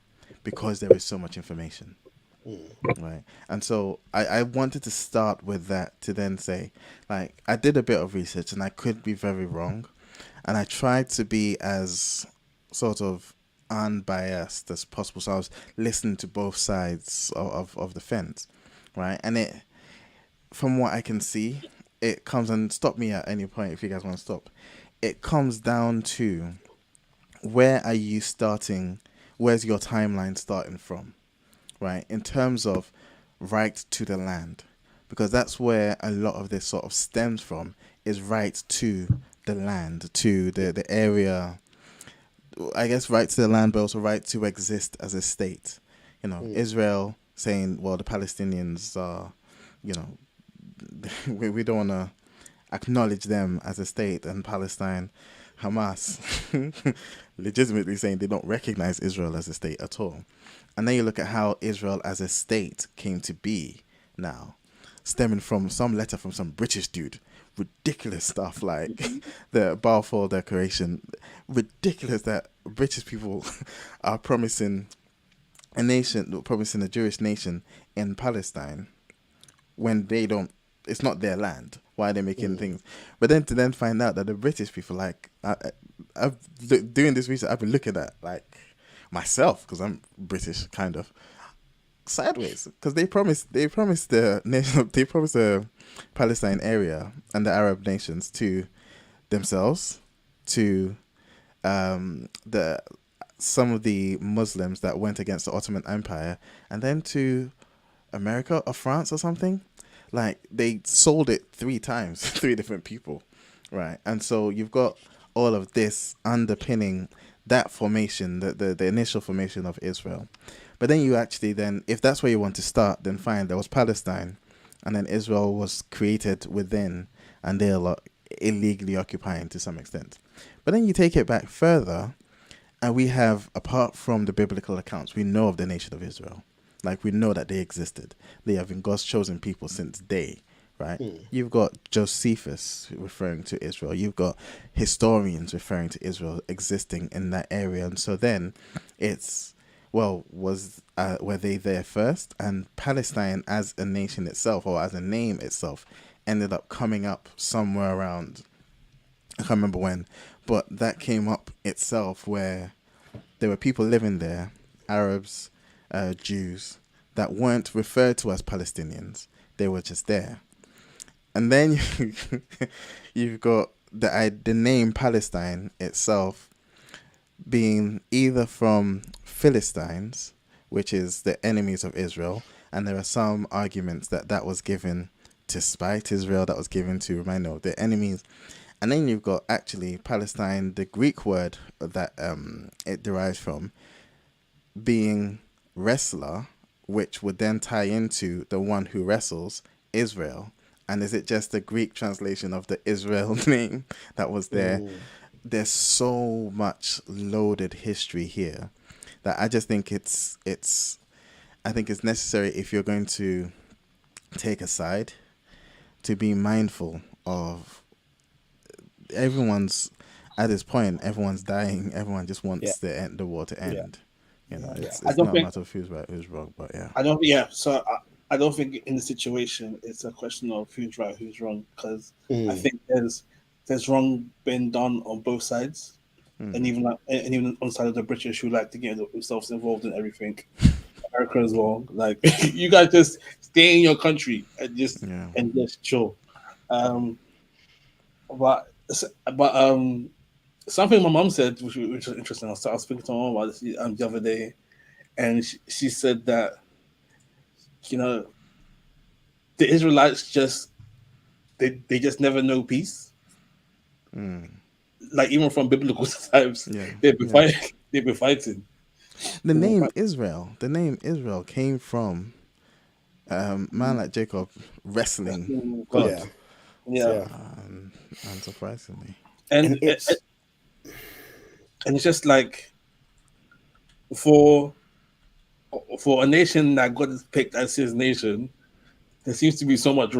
Speaker 2: because there is so much information. Right. And so I wanted to start with that to then say, like, I did a bit of research and I could be very wrong. And I tried to be as sort of unbiased as possible. So I was listening to both sides of the fence. Right. And it, from what I can see, it comes, and stop me at any point if you guys want to stop. It comes down to, where are you starting? Where's your timeline starting from? Right, in terms of right to the land, because that's where a lot of this sort of stems from, is right to the land, to the area, I guess right to the land, but also right to exist as a state. Israel saying, well, the Palestinians are, we don't want to acknowledge them as a state, and Palestine, Hamas, legitimately saying they don't recognize Israel as a state at all. And then you look at how Israel as a state came to be now, stemming from some letter from some British dude. Ridiculous stuff like the Balfour Declaration. Ridiculous that British people are promising a Jewish nation in Palestine when they don't, it's not their land. Why are they making things? But then to then find out that the British people, like, doing this research, I've been looking at, like, myself, because I'm British, kind of sideways, because they promised the nation, they promised the Palestine area and the Arab nations to themselves, to some of the Muslims that went against the Ottoman Empire, and then to America or France or something. Like, they sold it 3 times, 3 different people, right? And so you've got all of this underpinning that formation, the initial formation of Israel. But then you actually then, if that's where you want to start, then fine, there was Palestine, and then Israel was created within, and they're illegally occupying to some extent. But then you take it back further, and we have, apart from the biblical accounts, we know of the nation of Israel. Like, we know that they existed. They have been God's chosen people since day. Right? You've got Josephus referring to Israel. You've got historians referring to Israel existing in that area. And so then it's, well, were they there first? And Palestine as a nation itself, or as a name itself, ended up coming up somewhere around, I can't remember when, but that came up itself, where there were people living there, Arabs, Jews, that weren't referred to as Palestinians. They were just there. And then you've got the name Palestine itself being either from Philistines, which is the enemies of Israel, and there are some arguments that was given to spite Israel, that was given to remind them of their enemies. And then you've got actually Palestine, the Greek word that it derives from, being wrestler, which would then tie into the one who wrestles, Israel. And is it just the Greek translation of the Israel name that was there? There's so much loaded history here that I just think it's necessary, if you're going to take a side, to be mindful of everyone's at this point. Everyone's dying. Everyone just wants the war to end. You know, it's not a matter of who's right, who's wrong, but yeah.
Speaker 1: I don't. Yeah, so I don't think in the situation it's a question of who's right, who's wrong, because I think there's wrong been done on both sides, and even on the side of the British who like to get themselves involved in everything. America as well. Like you guys just stay in your country and just chill. But something my mom said, which was interesting. I was speaking to my mom about this the other day, and she said that the Israelites just they just never know peace. Like even from biblical times, they've been fighting. They've been fighting.
Speaker 2: The name Israel came from man like Jacob wrestling God.
Speaker 1: Yeah.
Speaker 2: Unsurprisingly.
Speaker 1: And it's just like for a nation that God has picked as his nation, there seems to be so much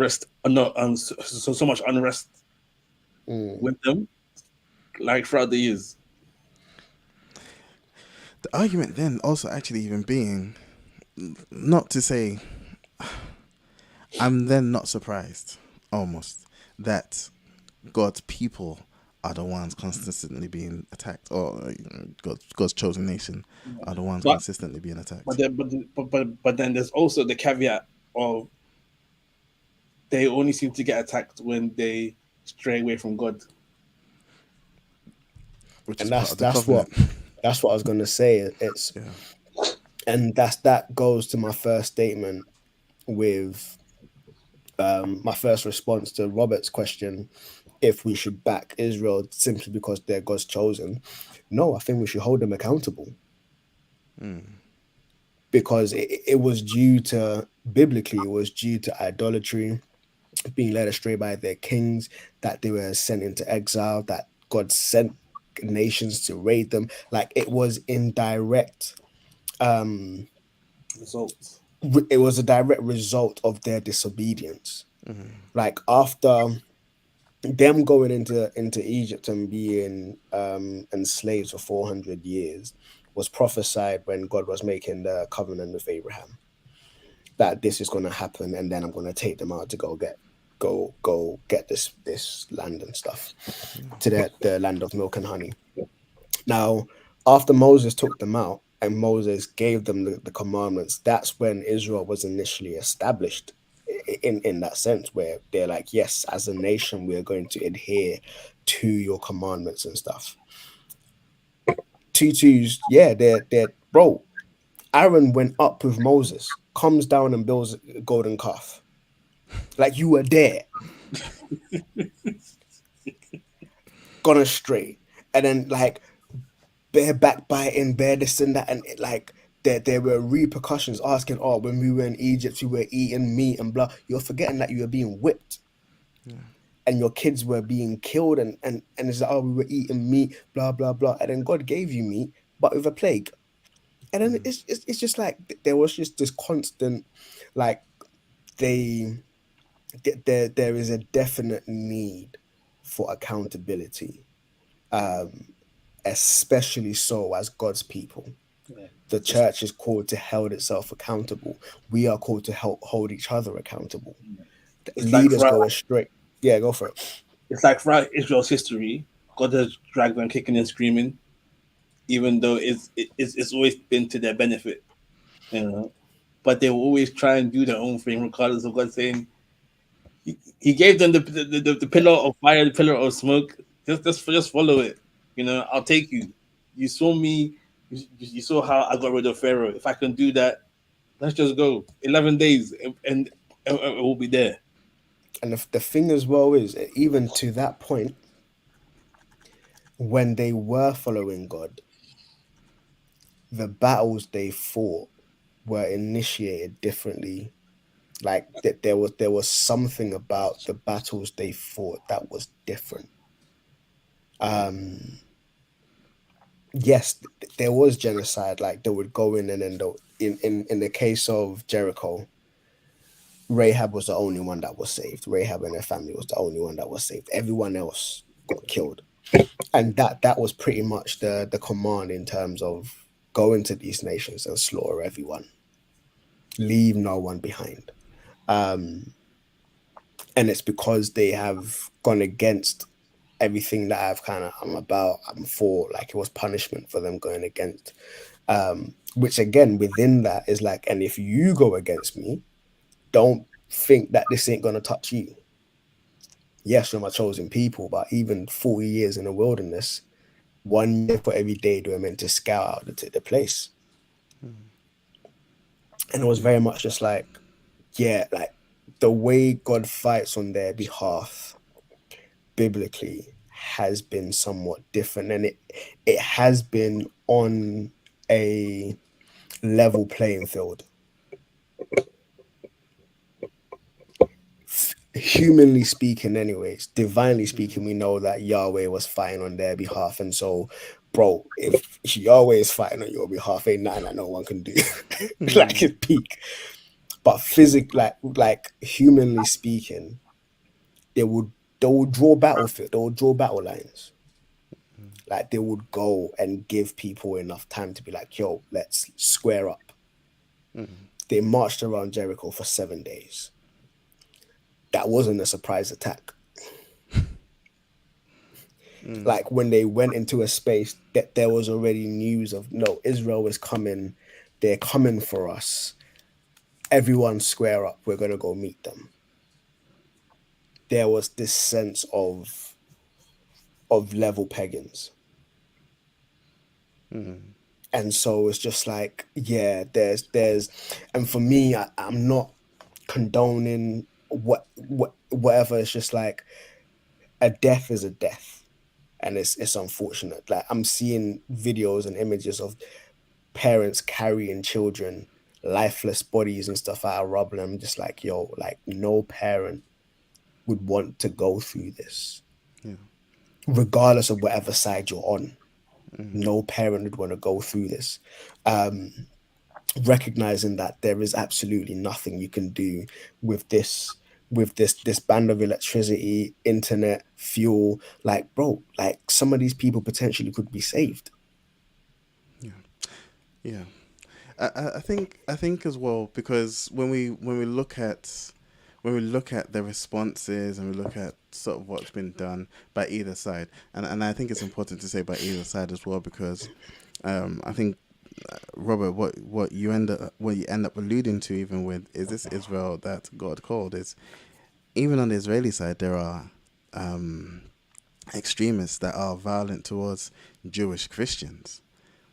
Speaker 1: so much unrest with them, like throughout the years.
Speaker 2: The argument then also actually even being, not to say, I'm then not surprised, almost, that God's people are the ones consistently being attacked, or God's chosen nation are the ones consistently being attacked.
Speaker 1: But then there's also the caveat of they only seem to get attacked when they stray away from God.
Speaker 3: And that's what I was gonna say. And that goes to my first statement with my first response to Robert's question, if we should back Israel simply because they're God's chosen. No, I think we should hold them accountable. Because it was biblically, it was due to idolatry, being led astray by their kings, that they were sent into exile, that God sent nations to raid them. Like it was in direct
Speaker 1: results.
Speaker 3: It was a direct result of their disobedience. Like after them going into Egypt and being enslaved for 400 years was prophesied when God was making the covenant with Abraham, that this is going to happen, and then I'm going to take them out to go get this land and stuff, to the land of milk and honey. Now, after Moses took them out and Moses gave them the commandments, that's when Israel was initially established in that sense, where they're like, yes, as a nation, we're going to adhere to your commandments and stuff. Tutus, they're bro. Aaron went up with Moses, comes down and builds a golden calf. Like you were there. Gone astray. And then like bare backbiting, bare this and that, and there were repercussions asking, when we were in Egypt, we were eating meat and blah. You're forgetting that you were being whipped. And your kids were being killed, and it's like, we were eating meat, blah, blah, blah. And then God gave you meat, but with a plague. And then it's just like, there was just this constant, like, there is a definite need for accountability, especially so as God's people. The church is called to hold itself accountable. We are called to hold each other accountable. Leaders go astray. Yeah, go for it.
Speaker 1: It's like throughout Israel's history, God has dragged them kicking and screaming, even though it's always been to their benefit, But they will always try and do their own thing, regardless of God saying. He gave them the pillar of fire, the pillar of smoke. Just follow it. I'll take you. You saw me. You saw how I got rid of Pharaoh. If I can do that, let's just go. 11 days, and it will be there.
Speaker 3: And the thing as well is, even to that point, when they were following God, the battles they fought were initiated differently. Like there was something about the battles they fought that was different. Yes, there was genocide. Like they would go in and then in the case of Jericho, Rahab was the only one that was saved. Rahab and her family was the only one that was saved. Everyone else got killed. And that was pretty much the command in terms of go into these nations and slaughter everyone. Leave no one behind. And it's because they have gone against everything that I'm for. Like, it was punishment for them going against. Which again, within that is like, and if you go against me, don't think that this ain't gonna touch you. Yes, you're my chosen people, but even 40 years in the wilderness, 1 year for every day they were meant to scout out the place. And it was very much just like, yeah, like the way God fights on their behalf biblically has been somewhat different, and it has been on a level playing field. Humanly speaking, anyways, divinely speaking, we know that Yahweh was fighting on their behalf. And so, bro, if Yahweh is fighting on your behalf, ain't nothing that no one can do. Like, it's peak. But physically, like humanly speaking, they would draw battlefield, they would draw battle lines. Like, they would go and give people enough time to be like, yo, let's square up. They marched around Jericho for 7 days. That wasn't a surprise attack. Like, when they went into a space that there was already news of, no, Israel is coming. They're coming for us. Everyone square up. We're going to go meet them. There was this sense of level peggings. And so it's just like, yeah, there's, and for me, I'm not condoning whatever. It's just like, a death is a death, and it's unfortunate. Like, I'm seeing videos and images of parents carrying children, lifeless bodies and stuff out of rubble. I'm just like, yo, like, no parent would want to go through this, regardless of whatever side you're on. No parent would want to go through this. Recognizing that there is absolutely nothing you can do with this band of electricity, internet, fuel. Like, bro, like, some of these people potentially could be saved.
Speaker 2: Yeah. I think as well, because when we look at the responses and we look at sort of what's been done by either side, and I think it's important to say by either side as well, because I think, Robert, what you end up alluding to, even with, is this Israel that God called, is even on the Israeli side there are extremists that are violent towards Jewish Christians,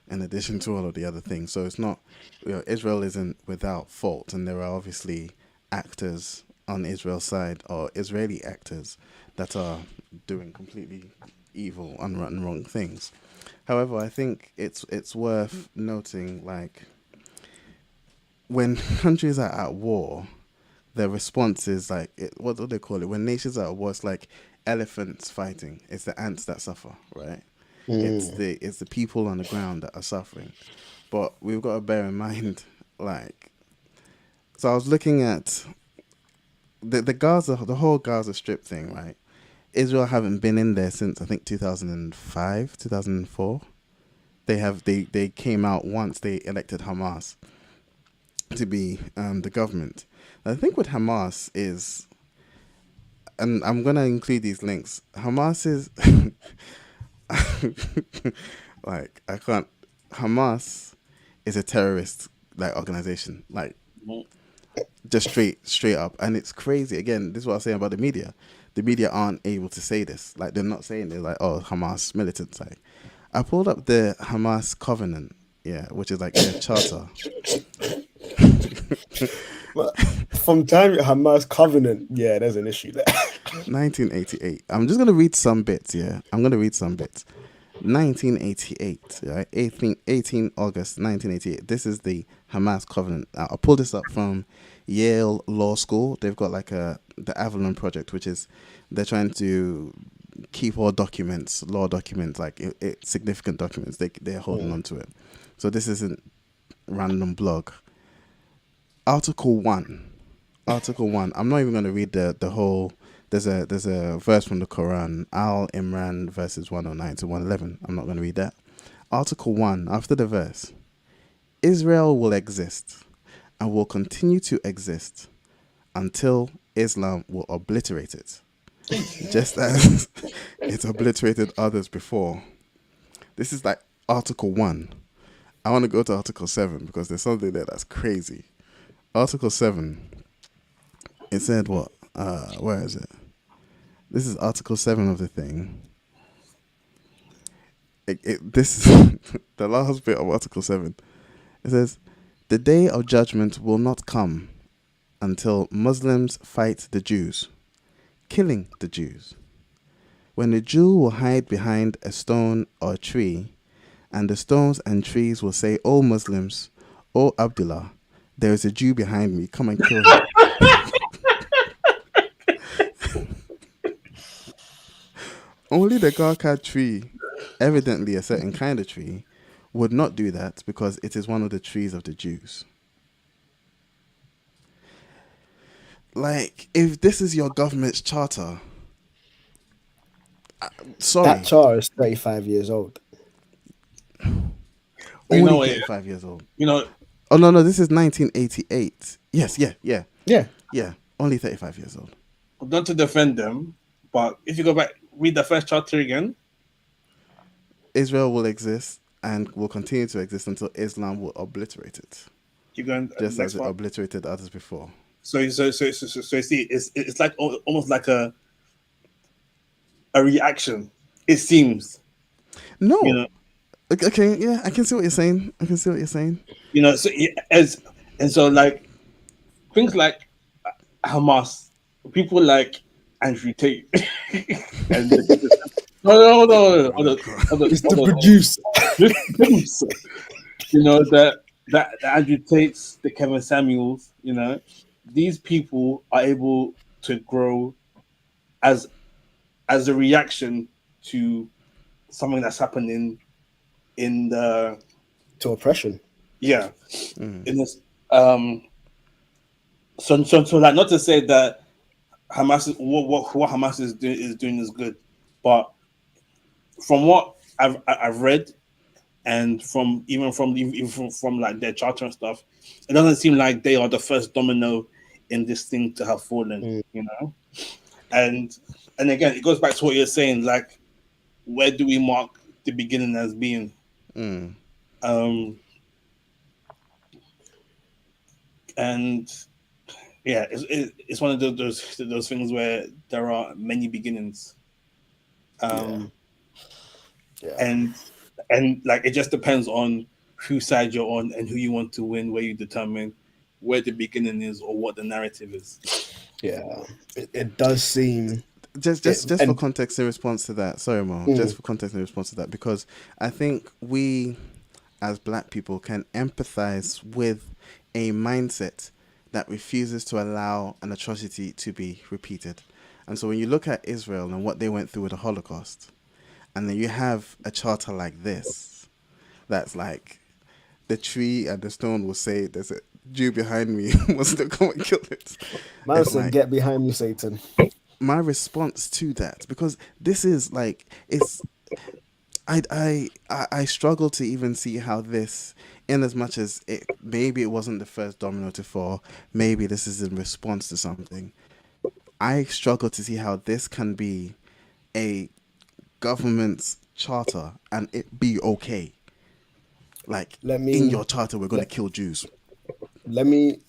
Speaker 2: in addition to all of the other things. So it's not, Israel isn't without fault, and there are obviously actors on Israel's side, or Israeli actors, that are doing completely evil, unwritten, wrong things. However, I think it's worth noting, like, when countries are at war, their response is like, what do they call it? When nations are at war, it's like elephants fighting. It's the ants that suffer, right? It's the people on the ground that are suffering. But we've got to bear in mind, like, so I was looking at the Gaza, the whole Gaza Strip thing, right? Israel haven't been in there since, I think, 2005, 2004. They came out once they elected Hamas to be the government. I think what Hamas is, and I'm going to include these links, Hamas is, like, Hamas is a terrorist, like, organization, like, just straight up. And it's crazy. Again, this is what I was saying about the media. The media aren't able to say this. Like, they're not saying, they're like, oh, Hamas militants. Like, I pulled up the Hamas Covenant, which is like their charter.
Speaker 3: From time Hamas Covenant, there's an issue there.
Speaker 2: 1988. I'm just gonna read some bits. 1988, right? 18 August 1988. This is the Hamas Covenant. I pulled this up from Yale Law School. They've got like the Avalon Project, which is, they're trying to keep all documents, law documents, like significant documents. They're holding on to it. So this isn't random blog. Article 1 Article 1. I'm not even going to read the whole. There's a verse from the Quran, Al Imran verses 109 to 111. I'm not going to read that. Article 1, after the verse, Israel will exist and will continue to exist until Islam will obliterate it, just as it obliterated others before. This is like Article 1. I want to go to Article 7 because there's something there that's crazy. Article 7, it said what? Where is it? This is Article 7 of the thing. This is the last bit of Article 7. It says, the day of judgment will not come until Muslims fight the Jews, killing the Jews. When the Jew will hide behind a stone or a tree, and the stones and trees will say, O Muslims, O Abdullah, there is a Jew behind me, come and kill him. Only the Garkad tree, evidently a certain kind of tree, would not do that because it is one of the trees of the Jews. Like, if this is your government's charter, sorry.
Speaker 3: That charter is 35 years old.
Speaker 2: Only
Speaker 1: know,
Speaker 2: 35 years old.
Speaker 1: You know,
Speaker 2: Oh, no, this is 1988. Yes, yeah.
Speaker 3: Yeah.
Speaker 2: Only 35 years old.
Speaker 1: not to defend them, but if you go back, read the first charter again.
Speaker 2: Israel will exist and will continue to exist until Islam will obliterate it,
Speaker 1: Keep going.
Speaker 2: just
Speaker 1: Next
Speaker 2: as it
Speaker 1: one.
Speaker 2: obliterated others before.
Speaker 1: So you see, it's like almost like a reaction. It seems,
Speaker 2: No.
Speaker 1: you know,
Speaker 2: Okay, yeah, I can see what you're saying.
Speaker 1: So so like things like Hamas, people like Andrew Tate, and no,
Speaker 3: It's to produce.
Speaker 1: that Andrew Tates, the Kevin Samuels, these people are able to grow as a reaction to something that's happening in the
Speaker 3: To oppression.
Speaker 1: in this so like, not to say that Hamas what Hamas is doing is good, but from what I've read and from like their charter and stuff, it doesn't seem like they are the first domino in this thing to have fallen, and again it goes back to what you're saying, like, where do we mark the beginning as being? And yeah, it's one of those things where there are many beginnings,
Speaker 3: Yeah.
Speaker 1: and like it just depends on whose side you're on and who you want to win, where you determine where the beginning is or what the narrative is.
Speaker 3: Yeah. It does seem.
Speaker 2: Just for context in response to that, sorry Mo, just for context in response to that, because I think we as black people can empathize with a mindset that refuses to allow an atrocity to be repeated. And so when you look at Israel and what they went through with the Holocaust, and then you have a charter like this, that's like the tree and the stone will say, there's a Jew behind me, wants to come and kill it.
Speaker 3: Man
Speaker 2: It's
Speaker 3: said,
Speaker 2: like,
Speaker 3: get behind me, Satan.
Speaker 2: my response to that, because this is like, it's, I struggle to even see how this, in as much as maybe it wasn't the first domino to fall, maybe this is in response to something. I struggle to see how this can be a government's charter and it be okay. Like, in your charter, we're going to kill Jews.
Speaker 3: Let me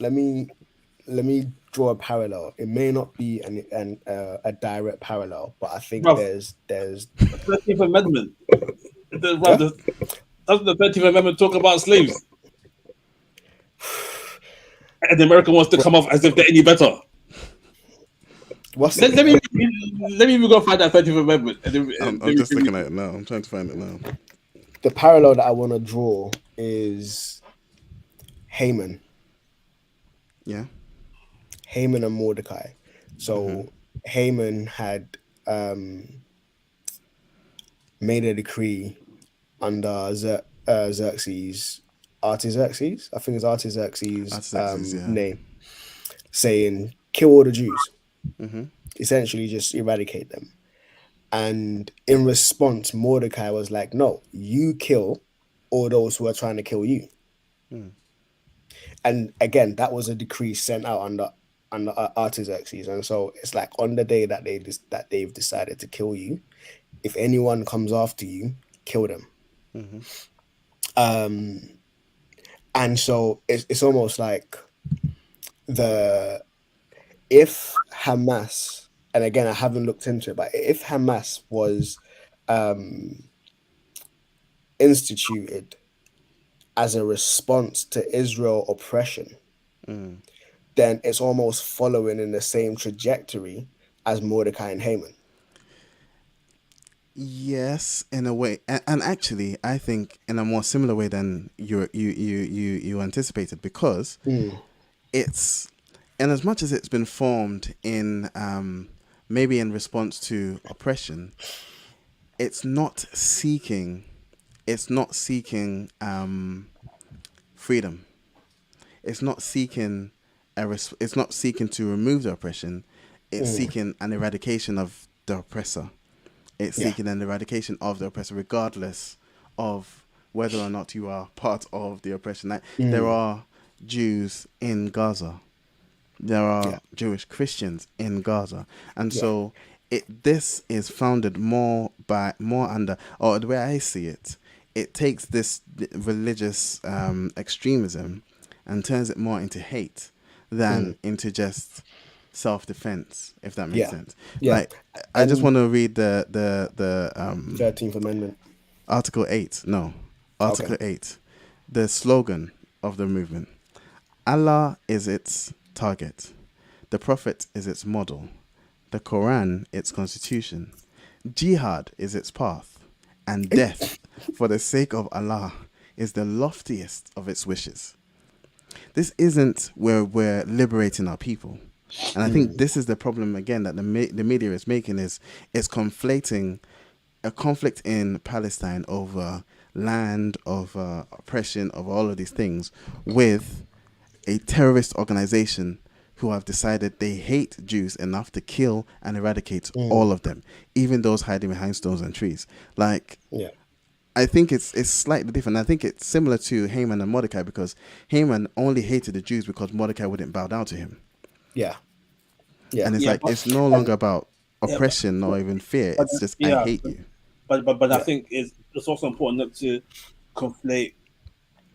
Speaker 3: draw a parallel. It may not be a direct parallel, but I think there's
Speaker 1: 13th Amendment. Doesn't the 13th Amendment talk about slaves? And America wants to come off as if they're any better. Let me even go find that 13th Amendment.
Speaker 2: I'm just looking at it now. I'm trying to find it now.
Speaker 3: The parallel that I want to draw is Haman.
Speaker 2: Yeah.
Speaker 3: Haman and Mordecai. So Haman had made a decree under Xerxes, Artaxerxes. I think it's Artaxerxes'
Speaker 2: Artaxerxes, yeah.
Speaker 3: name. saying, kill all the Jews,
Speaker 2: Mm-hmm.
Speaker 3: essentially just eradicate them. And in response, Mordecai was like, no, you kill all those who are trying to kill you.
Speaker 2: Mm.
Speaker 3: And again, that was a decree sent out under Artaxerxes. And so it's like on the day that they've decided to kill you, if anyone comes after you, kill them.
Speaker 2: Mm-hmm.
Speaker 3: Um, and so it's almost like the if Hamas, and again I haven't looked into it, but if Hamas was um, instituted as a response to Israel oppression,
Speaker 2: Mm.
Speaker 3: then it's almost following in the same trajectory as Mordecai and Haman.
Speaker 2: Yes, in a way, and actually, I think in a more similar way than you anticipated, because
Speaker 3: Mm,
Speaker 2: it's, and as much as it's been formed in maybe in response to oppression, it's not seeking, it's not seeking freedom. It's not seeking it's not seeking to remove the oppression. It's
Speaker 3: mm,
Speaker 2: seeking an eradication of the oppressor. It's
Speaker 3: yeah.
Speaker 2: seeking an eradication of the oppressor, regardless of whether or not you are part of the oppression. Like, there
Speaker 3: Mm,
Speaker 2: are Jews in Gaza. There
Speaker 3: yeah.
Speaker 2: are Jewish Christians in Gaza, and
Speaker 3: Yeah.
Speaker 2: so this is founded more under, or the way I see it, it takes this religious extremism and turns it more into hate
Speaker 3: Mm,
Speaker 2: than into just self-defense, if that makes
Speaker 3: yeah.
Speaker 2: sense.
Speaker 3: Yeah.
Speaker 2: Like, I just
Speaker 3: And
Speaker 2: want to read the
Speaker 3: 13th Amendment.
Speaker 2: Article 8. No,
Speaker 3: Okay.
Speaker 2: Article 8. The slogan of the movement: Allah is its target, the Prophet is its model, the Quran its constitution, Jihad is its path, and death for the sake of Allah is the loftiest of its wishes. This isn't where we're liberating our people. And I think
Speaker 3: Mm,
Speaker 2: this is the problem again that the media is making, is it's conflating a conflict in Palestine over land, over oppression, over all of these things, with a terrorist organization who have decided they hate Jews enough to kill and eradicate all
Speaker 3: mm,
Speaker 2: of them, even those hiding behind stones and trees. Like,
Speaker 3: yeah.
Speaker 2: I think it's slightly different. I think it's similar to Haman and Mordecai, because Haman only hated the Jews because Mordecai wouldn't bow down to him.
Speaker 3: Yeah. Yeah.
Speaker 2: And it's
Speaker 1: Yeah,
Speaker 2: like, it's no
Speaker 3: And
Speaker 2: longer about
Speaker 1: yeah,
Speaker 2: oppression or even fear.
Speaker 1: but
Speaker 2: It's just, I
Speaker 1: yeah,
Speaker 2: hate you.
Speaker 1: but I
Speaker 3: yeah.
Speaker 1: think it's also important not to conflate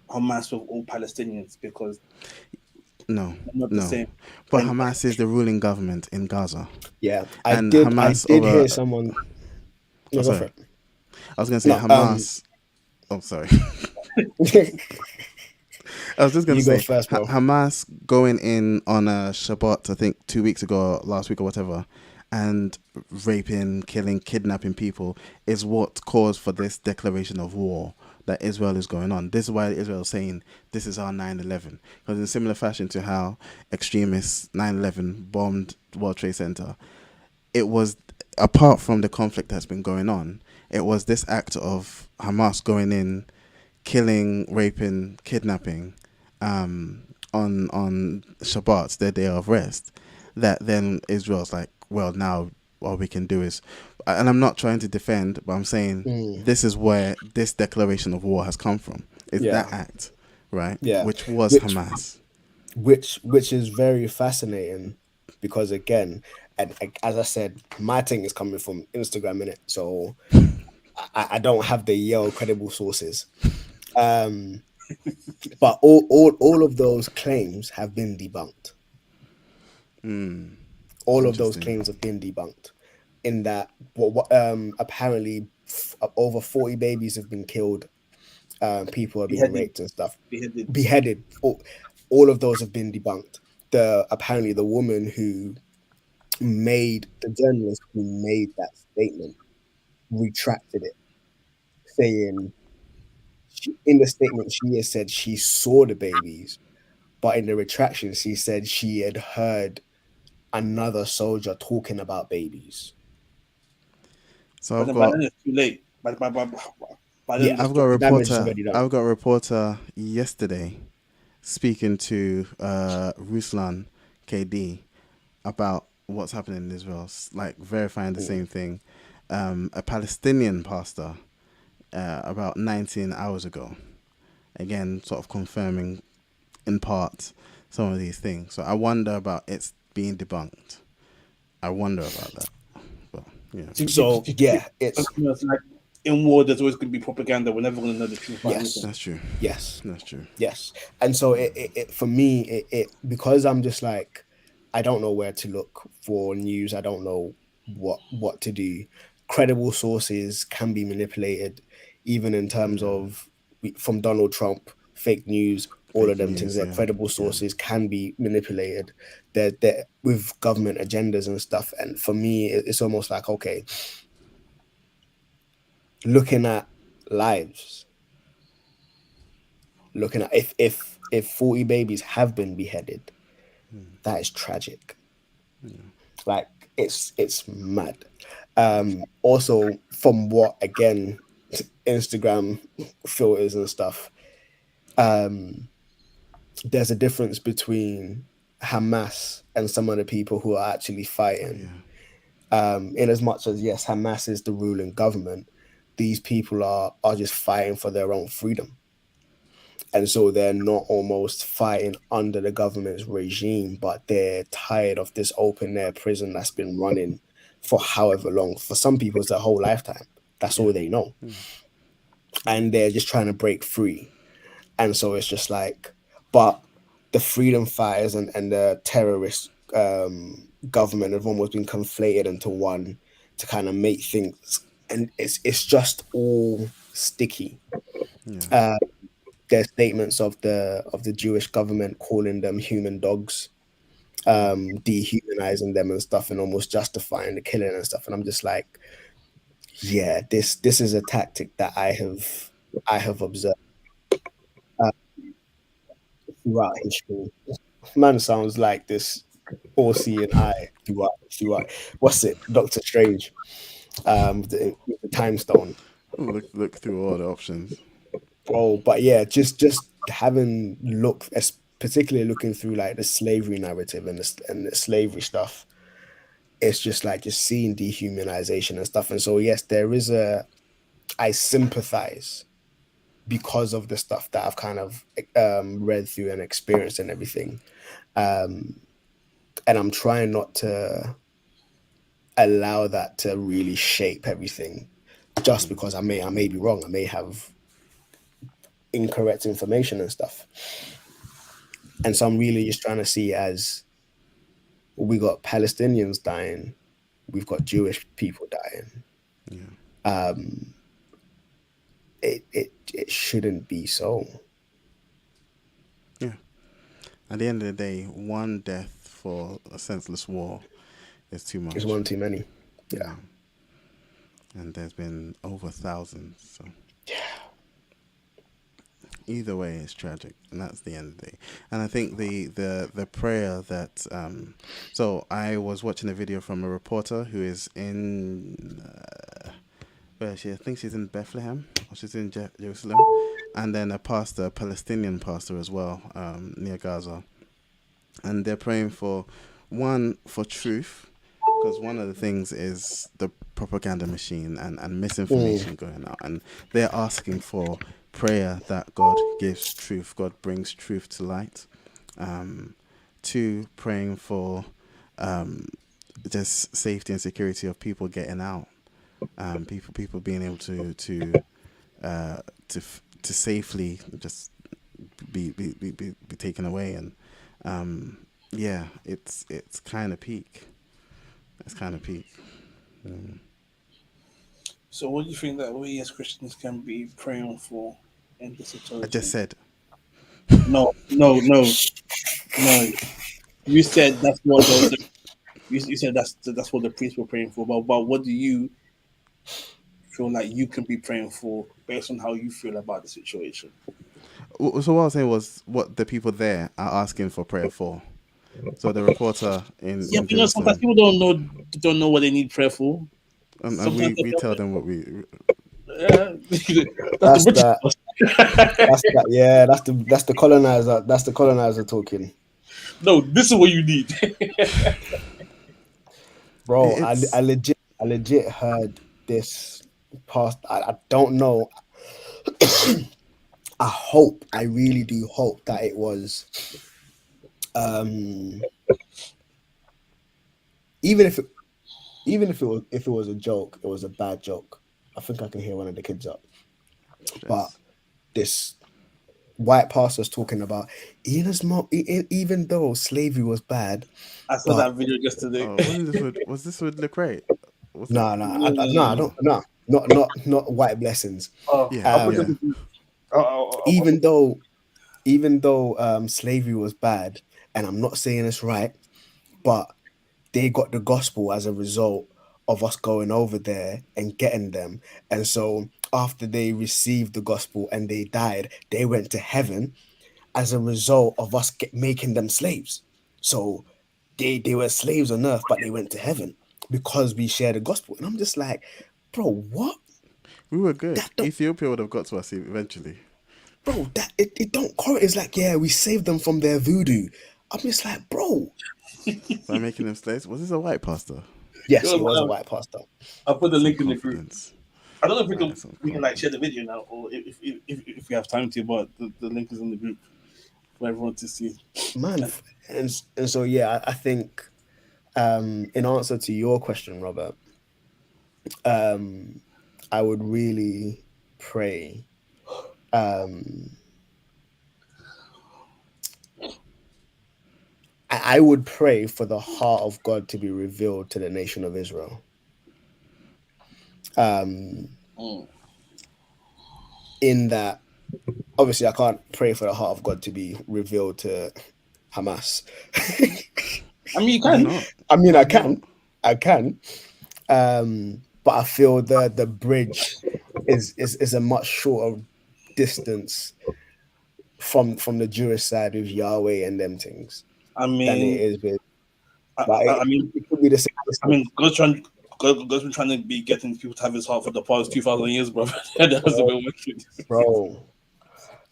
Speaker 1: Hamas with all Palestinians because
Speaker 2: No,
Speaker 1: they're not the
Speaker 2: no.
Speaker 1: same.
Speaker 2: But
Speaker 1: And
Speaker 2: Hamas is the ruling government in Gaza.
Speaker 3: Yeah.
Speaker 2: And
Speaker 3: I
Speaker 2: Hamas
Speaker 3: did
Speaker 2: over,
Speaker 3: hear someone.
Speaker 2: oh,
Speaker 3: No, go for
Speaker 2: sorry.
Speaker 3: it.
Speaker 2: I was going to say
Speaker 3: No,
Speaker 2: Hamas. Oh, sorry. I was just going
Speaker 3: you
Speaker 2: to
Speaker 3: go
Speaker 2: say
Speaker 3: first, bro.
Speaker 2: Hamas going in on a Shabbat, I think 2 weeks ago, last week or whatever, and raping, killing, kidnapping people is what caused for this declaration of war that Israel is going on. This is why Israel is saying this is our 9/11, because in similar fashion to how extremists 9/11 bombed World Trade Center, it was, apart from the conflict that's been going on, it was this act of Hamas going in, killing, raping, kidnapping, on Shabbat, their day of rest, that then Israel's like, well, now what we can do is, and I'm not trying to defend, but I'm saying
Speaker 3: Mm,
Speaker 2: this is where this declaration of war has come from. It's
Speaker 3: yeah.
Speaker 2: that act, right?
Speaker 3: Yeah.
Speaker 2: Which was
Speaker 3: Which
Speaker 2: Hamas.
Speaker 3: which is very fascinating because again, and as I said, my thing is coming from Instagram in it, so I don't have the Yale credible sources. Um, but all of those claims have been debunked.
Speaker 2: Mm,
Speaker 3: All of those
Speaker 2: interesting.
Speaker 3: claims have been debunked. In that, apparently over 40 babies have been killed. People are being
Speaker 1: beheaded,
Speaker 3: raped and stuff.
Speaker 1: beheaded.
Speaker 3: Beheaded. All of those have been debunked. Apparently the woman who made the journalist who made that statement retracted it, saying in the statement she has said she saw the babies, but in the retraction she said she had heard another soldier talking about babies.
Speaker 2: So
Speaker 1: But
Speaker 2: I've
Speaker 1: then by
Speaker 2: got
Speaker 1: then it's too late. By then
Speaker 3: Yeah,
Speaker 1: the
Speaker 2: I've got a
Speaker 1: story.
Speaker 3: the damage is
Speaker 2: reporter.
Speaker 3: already done.
Speaker 2: I've got a reporter yesterday speaking to Ruslan KD, about what's happening in Israel, like verifying the same thing. A Palestinian pastor about 19 hours ago, again, sort of confirming in part some of these things. So I wonder about it's being debunked. I wonder about that. But yeah,
Speaker 3: So yeah, it's
Speaker 1: like in war. There's always going to be propaganda. We're never going to know the truth about
Speaker 3: Yes.
Speaker 1: anything.
Speaker 2: that's true.
Speaker 3: yes,
Speaker 2: That's true.
Speaker 3: yes. And so it for me, it because I'm just like, I don't know where to look for news. I don't know what to do. Credible sources can be manipulated, even in terms of from Donald Trump, fake news, all of
Speaker 2: Fake
Speaker 3: them
Speaker 2: news,
Speaker 3: things. That
Speaker 2: yeah,
Speaker 3: credible
Speaker 2: yeah.
Speaker 3: sources can be manipulated. They're with government agendas and stuff. And for me, it's almost like, okay, looking at lives, looking at if 40 babies have been beheaded, that is tragic. Like it's mad. Also, from what, again, Instagram filters and stuff, there's a difference between Hamas and some of the people who are actually fighting. In as much as, yes, Hamas is the ruling government, these people are just fighting for their own freedom. And so they're not almost fighting under the government's regime, but they're tired of this open air prison that's been running for however long. For some people, it's their whole lifetime. That's all they know. And they're just trying to break free. And so it's just like, but the freedom fighters and the terrorist government have almost been conflated into one to kind of make things, and it's just all sticky. There's statements of the Jewish government calling them human dogs, dehumanizing them and stuff, and almost justifying the killing and stuff. And I'm just like, yeah, this is a tactic that I have observed throughout history. Man sounds like this all-seeing eye throughout. What's it, Doctor Strange? The time stone.
Speaker 2: Look through all the options.
Speaker 3: Bro, but yeah, just having particularly looking through like the slavery narrative and the slavery stuff, it's just like just seeing dehumanization and stuff. And so yes, I sympathize because of the stuff that I've kind of read through and experienced and everything. And I'm trying not to allow that to really shape everything, just because I may be wrong. I may have incorrect information and stuff. And so I'm really just trying to see, as we got Palestinians dying, we've got Jewish people dying. It shouldn't be so.
Speaker 2: Yeah. At the end of the day, one death for a senseless war is too much.
Speaker 3: It's one too many. Yeah.
Speaker 2: And there's been over thousands. So
Speaker 3: Yeah.
Speaker 2: either way, it's tragic, and that's the end of the day. And I think the prayer that so I was watching a video from a reporter who is in where is she? I think she's in Bethlehem, or she's in Jerusalem, and then a Palestinian pastor as well, near Gaza, and they're praying for truth, because one of the things is the propaganda machine and misinformation going out, and they're asking for prayer that God gives truth, God brings truth to light. Two, praying for just safety and security of people getting out, people being able to safely just be taken away, and yeah, it's kind of peak. It's kind of peak.
Speaker 1: So, what do you think that we as Christians can be praying for in this situation?
Speaker 2: I just said.
Speaker 1: No. You said that's what you said that's what the priests were praying for. But what do you feel like you can be praying for based on how you feel about the situation?
Speaker 2: So what I was saying was what the people there are asking for prayer for. So the reporter in
Speaker 1: but you know, sometimes people don't know what they need prayer for.
Speaker 2: And we tell them what we.
Speaker 3: That's the colonizer. That's the colonizer talking.
Speaker 1: No, this is what you need.
Speaker 3: Bro,
Speaker 2: It's
Speaker 3: I legit heard this past. I don't know. I really do hope that it was, um, even if it, if it was a joke, it was a bad joke. I think I can hear one of the kids up. But
Speaker 2: just
Speaker 3: this white pastor's talking about even though slavery was bad,
Speaker 1: I saw
Speaker 3: but
Speaker 1: that video yesterday.
Speaker 2: oh, was this with Lecrae? Was it?
Speaker 3: no, no, no, I
Speaker 1: No.
Speaker 3: don't, no, not white blessings.
Speaker 1: Oh,
Speaker 2: Yeah,
Speaker 1: I'll put
Speaker 2: yeah.
Speaker 3: Um,
Speaker 1: it. I'll
Speaker 3: even though slavery was bad, and I'm not saying it's right, but they got the gospel as a result of us going over there and getting them. And so after they received the gospel and they died, they went to heaven as a result of us making them slaves. So they were slaves on earth, but they went to heaven because we shared the gospel. And I'm just like, bro, what?
Speaker 2: We were good.
Speaker 3: That don't,
Speaker 2: Ethiopia would have got to us eventually
Speaker 3: bro, that it don't correlate. It's like, yeah, we saved them from their voodoo. I'm just like, bro.
Speaker 2: by making them slaves. Was this a white pastor?
Speaker 3: Yes, he was a white pastor.
Speaker 1: I'll put the
Speaker 2: Some
Speaker 1: link in the group.
Speaker 2: confidence.
Speaker 1: I don't know if we
Speaker 2: Right,
Speaker 1: can
Speaker 2: some
Speaker 1: we can like share the
Speaker 2: confidence.
Speaker 1: video now, or if we have time to, but the link is in the group for everyone to see.
Speaker 3: Man. And so yeah, I think in answer to your question, Robert, I would really pray. I would pray for the heart of God to be revealed to the nation of Israel.
Speaker 1: Mm.
Speaker 3: In that, obviously, I can't pray for the heart of God to be revealed to Hamas.
Speaker 1: I mean, you
Speaker 2: Why
Speaker 1: can.
Speaker 2: not?
Speaker 3: I mean,
Speaker 2: Why
Speaker 3: I can, but I feel the bridge is a much shorter distance from the Jewish side with Yahweh and them things
Speaker 1: I
Speaker 3: than it
Speaker 1: mean,
Speaker 3: is with.
Speaker 1: I,
Speaker 3: Like
Speaker 1: I mean,
Speaker 3: it could be the same
Speaker 1: I mean,
Speaker 3: distance.
Speaker 1: God's been trying to be getting people to have His heart for the past 2,000 years, bro. That hasn't been working.
Speaker 3: Bro,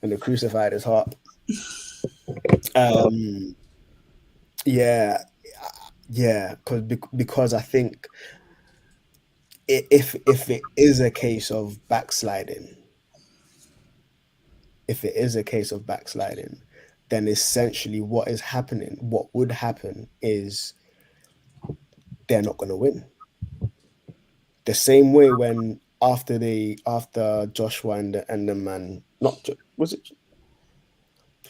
Speaker 3: and the crucified is heart.
Speaker 1: Oh,
Speaker 3: Yeah, yeah, because I think if it is a case of backsliding, then essentially what would happen is they're not going to win. The same way when after Joshua and the man, was it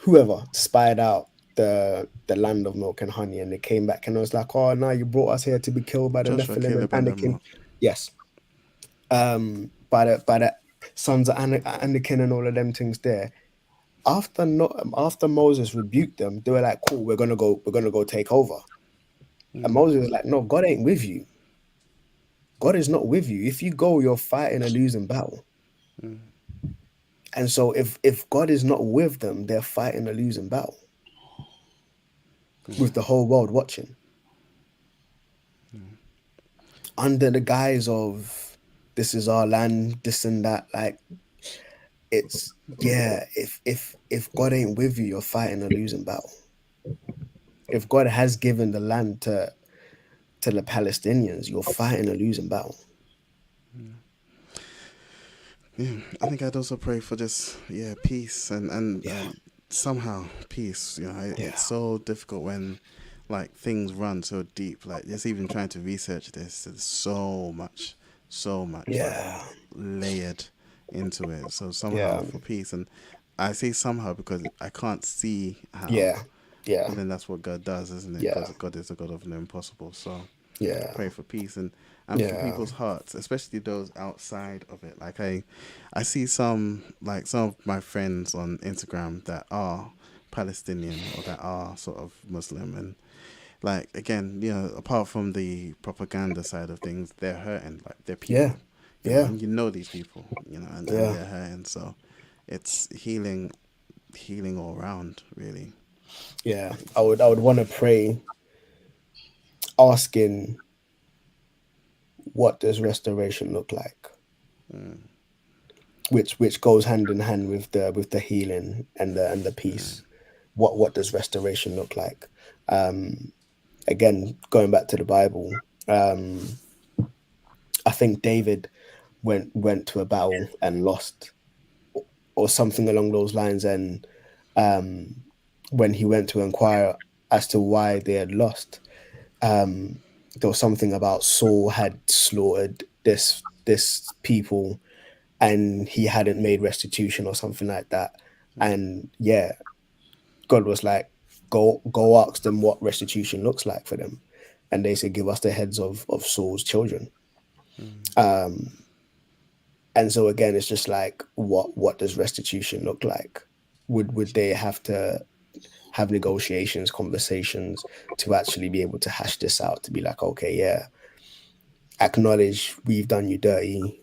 Speaker 3: whoever spied out the land of milk and honey, and they came back and it was like, oh, now you brought us here to be killed by the
Speaker 2: Joshua,
Speaker 3: Nephilim and
Speaker 2: Caleb, and
Speaker 3: Anakin.
Speaker 2: them?
Speaker 3: Yes, by the sons of Anakin and all of them things there. After Moses rebuked them, they were like, cool, we're gonna go take over. And Moses was like, no, God ain't with you. God is not with you. If you go, you're fighting a losing battle. And so if God is not with them, they're fighting a losing battle with the whole world watching. Under the guise of this is our land, this and that, like it's if God ain't with you, you're fighting a losing battle. If God has given the land to the Palestinians, you're fighting a losing battle.
Speaker 2: Yeah, I think I'd also pray for just peace and somehow peace. It's so difficult when like things run so deep. Like just even trying to research this, there's so much like, layered into it. So somehow for peace, and I say somehow because I can't see how.
Speaker 3: Yeah.
Speaker 2: But then that's what God does, isn't it?
Speaker 3: Yeah.
Speaker 2: God is a God of the impossible. So
Speaker 3: Yeah.
Speaker 2: pray for peace and for people's hearts, especially those outside of it. Like I see some of my friends on Instagram that are Palestinian or that are sort of Muslim, and like again, apart from the propaganda side of things, they're hurting. Like they're people. And these people, and they're hurting. So it's healing all around, really.
Speaker 3: Yeah. I would want to pray asking, what does restoration look like? Which goes hand in hand with the healing and the peace. What does restoration look like? Again, going back to the Bible, I think David went to a battle and lost, or something along those lines. And when he went to inquire as to why they had lost, there was something about Saul had slaughtered this people, and he hadn't made restitution or something like that. And yeah, God was like, go ask them what restitution looks like for them. And they said, give us the heads of Saul's children. And so again, it's just like, what does restitution look like? Would they have to have negotiations, conversations to actually be able to hash this out, to be like, okay, yeah, acknowledge we've done you dirty,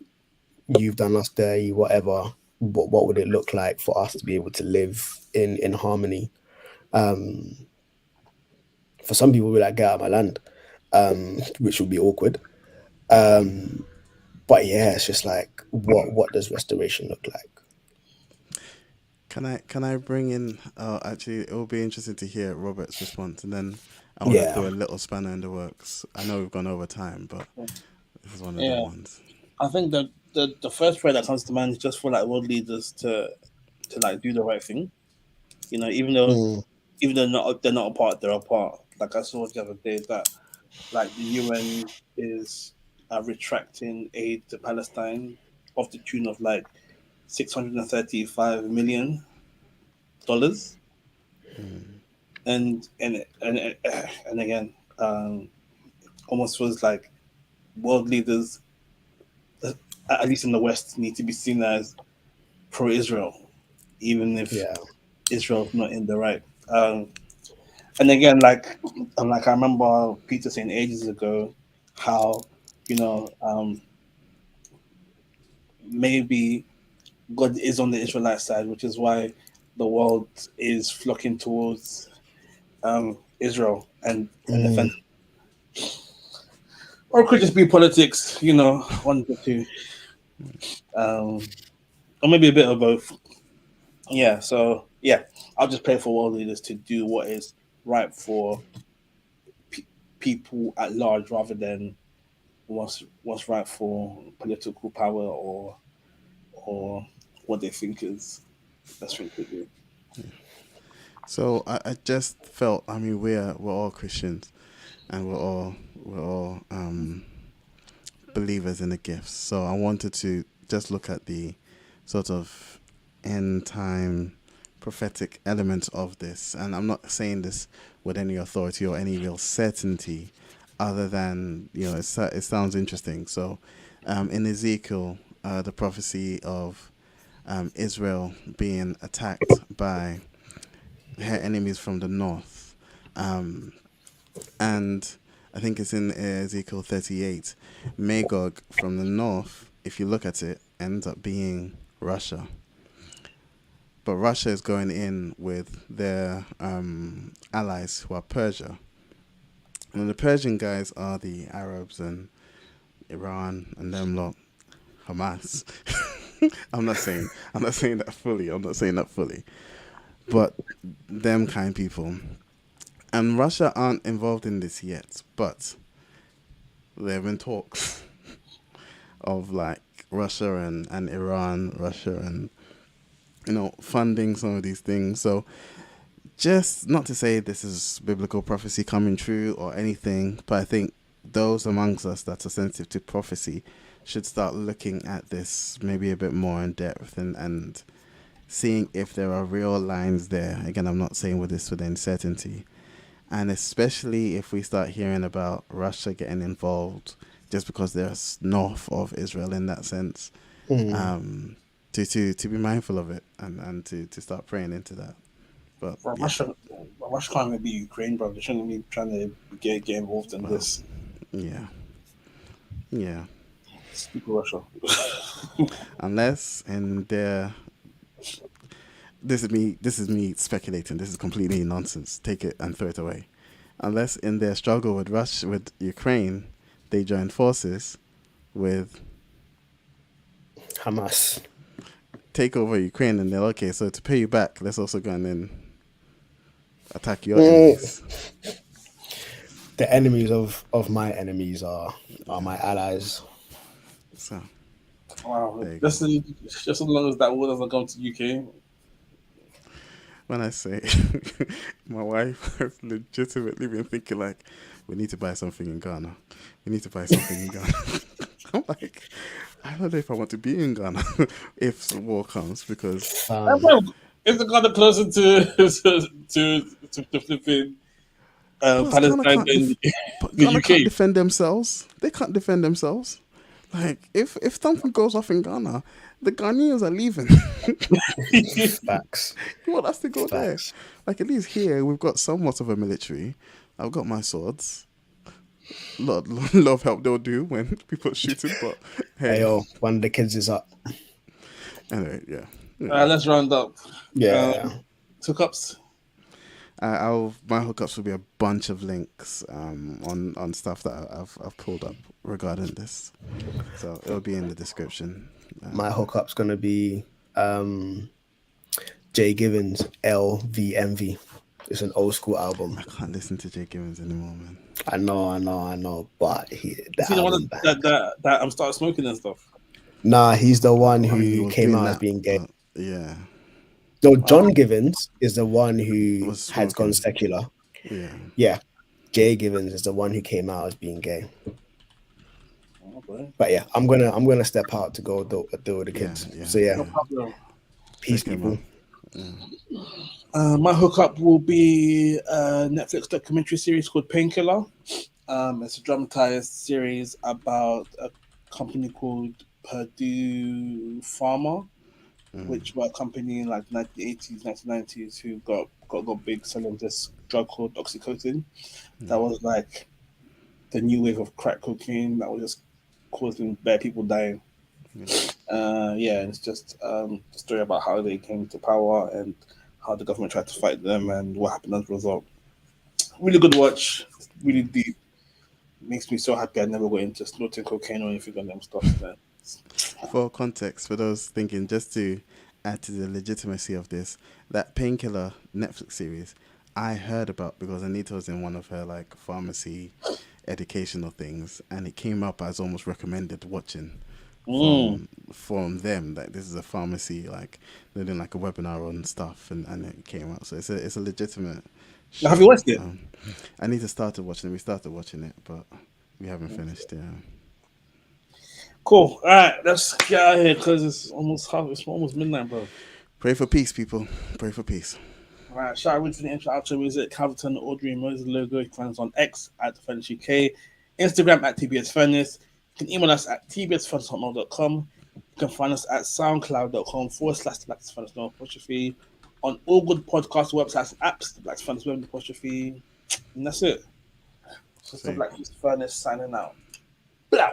Speaker 3: you've done us dirty, whatever. What would it look like for us to be able to live in harmony? For some people, we like, get out of my land, which would be awkward. But yeah, it's just like, what does restoration look like?
Speaker 2: Can I bring in? Actually, it will be interesting to hear Robert's response, and then I want to
Speaker 3: Yeah.
Speaker 2: throw a little spanner in the works. I know we've gone over time, but this is one of the
Speaker 1: Yeah.
Speaker 2: ones.
Speaker 1: I think the first prayer that comes to mind is just for like world leaders to like do the right thing. You know,
Speaker 3: Mm,
Speaker 1: even though they're not a part, they're a part. Like I saw the other day that like the UN is retracting aid to Palestine of the tune of like $635 million, and again, almost feels like world leaders, uh, at least in the West, need to be seen as pro-Israel, even if
Speaker 3: yeah.
Speaker 1: Israel's not in the right. And again, like I remember Peter saying ages ago, how you know maybe God is on the Israelite side, which is why the world is flocking towards Israel and
Speaker 3: Mm,
Speaker 1: defense, or it could just be politics, one of the two, um, or maybe a bit of both. Yeah, so yeah, I'll just pray for world leaders to do what is right for pe- people at large, rather than what's right for political power, or what they think is the best thing to do.
Speaker 2: So I just felt. I mean, we're all Christians, and we're all believers in the gifts. So I wanted to just look at the sort of end time prophetic element of this. And I'm not saying this with any authority or any real certainty, other than, it sounds interesting. So in Ezekiel, the prophecy of Israel being attacked by her enemies from the north. And I think it's in Ezekiel 38. Magog from the north, if you look at it, ends up being Russia. But Russia is going in with their allies, who are Persia. And the Persian guys are the Arabs and Iran and them lot, Hamas. I'm not saying that fully. But them kind people. And Russia aren't involved in this yet, but there have been talks of like Russia and Iran, Russia and funding some of these things. So just not to say this is biblical prophecy coming true or anything, but I think those amongst us that are sensitive to prophecy should start looking at this maybe a bit more in depth and seeing if there are real lines there. Again, I'm not saying with this with any certainty. And especially if we start hearing about Russia getting involved just because they're north of Israel in that sense,
Speaker 3: mm.
Speaker 2: to be mindful of it and to start praying into that. But
Speaker 1: Well,
Speaker 2: yeah,
Speaker 1: Russia can't even be Ukraine, bro. They shouldn't be trying to get involved in
Speaker 2: well,
Speaker 1: this.
Speaker 2: yeah, yeah.
Speaker 1: Stupid Russia.
Speaker 2: Unless in their this is me speculating. This is completely nonsense. Take it and throw it away. Unless in their struggle with Ukraine, they join forces with
Speaker 3: Hamas.
Speaker 2: take over Ukraine, and they're okay. So to pay you back, let's also go and then Attack your enemies.
Speaker 3: The enemies of my enemies are my allies.
Speaker 2: So
Speaker 1: Wow,
Speaker 2: there you
Speaker 1: just
Speaker 2: go.
Speaker 1: just as long as that war doesn't come to UK.
Speaker 2: When I say my wife has legitimately been thinking like, we need to buy something in Ghana. We need to buy something in Ghana. I'm like, I don't know if I want to be in Ghana if the war comes because
Speaker 1: Is the Ghana closer to flipping
Speaker 2: Ghana
Speaker 1: Palestine
Speaker 2: can't
Speaker 1: than
Speaker 2: but
Speaker 1: the
Speaker 2: Ghana can't
Speaker 1: UK?
Speaker 2: defend themselves. They can't defend themselves. Like if something goes off in Ghana, the Ghanaians are leaving.
Speaker 3: Facts.
Speaker 2: You want us to go there?
Speaker 3: Facts.
Speaker 2: Like at least here we've got somewhat of a military. I've got my swords. Lot of help they'll do when people are shooting, but
Speaker 3: Hey
Speaker 2: hey,
Speaker 3: yo, one of the kids is up.
Speaker 2: anyway, yeah.
Speaker 1: Let's round up.
Speaker 3: Yeah.
Speaker 1: Hookups.
Speaker 2: My hookups will be a bunch of links on stuff that I've pulled up regarding this, so it'll be in the description.
Speaker 3: My hookup's gonna be Jay Givens LVMV. It's an old school album.
Speaker 2: I can't listen to Jay Givens anymore, man.
Speaker 3: I know, but the
Speaker 1: Is he the one
Speaker 3: album
Speaker 1: that
Speaker 3: bang.
Speaker 1: that started smoking and stuff?
Speaker 3: Nah, he's the one
Speaker 2: I mean, he
Speaker 3: who
Speaker 2: was
Speaker 3: came
Speaker 2: doing
Speaker 3: out as
Speaker 2: that,
Speaker 3: being gay.
Speaker 2: but yeah,
Speaker 3: No, John Givens is the one who
Speaker 2: was
Speaker 3: had gone
Speaker 2: smoking.
Speaker 3: secular.
Speaker 2: Yeah,
Speaker 3: Yeah. Jay Givens is the one who came out as being gay.
Speaker 1: Okay.
Speaker 3: But yeah, I'm gonna step out to go deal with the kids.
Speaker 2: Yeah.
Speaker 3: So yeah,
Speaker 1: No problem.
Speaker 3: peace,
Speaker 2: Okay,
Speaker 3: people.
Speaker 2: man.
Speaker 1: My hookup will be a Netflix documentary series called Painkiller. It's a dramatized series about a company called Purdue Pharma, which were a company in like 1980s, 1990s who got big selling this drug called Oxycontin. That was like the new wave of crack cocaine that was just causing bad people dying. Yeah, it's just a story about how they came to power and how the government tried to fight them and what happened as a result. Really good watch, really deep. Makes me so happy I never got into snorting cocaine or anything on them stuff, man.
Speaker 2: For context, for those thinking, just to add to the legitimacy of this, that Painkiller Netflix series I heard about because Anita was in one of her like pharmacy educational things, and it came up as almost recommended watching from them. Like this is a pharmacy, like they're doing like a webinar on stuff, and it came out. So it's a legitimate show.
Speaker 1: Have you watched it?
Speaker 2: I need to start watching it. We started watching it, but we haven't finished. Yeah.
Speaker 1: Cool. All right, let's get out of here because it's almost midnight, bro.
Speaker 2: Pray for peace, people. Pray for peace.
Speaker 1: All right, shout out to the intro outro music, Calverton, Audrey, Moses logo. You can find us on X at The Furnace UK, Instagram at TBS Furnace. You can email us at tbsfurnace@hotmail.com. You can find us at soundcloud.com/The Black no apostrophe. On all good podcast websites and apps, The Black Furnace with an apostrophe. And that's it. So it's The Black Furnace signing out. Blow.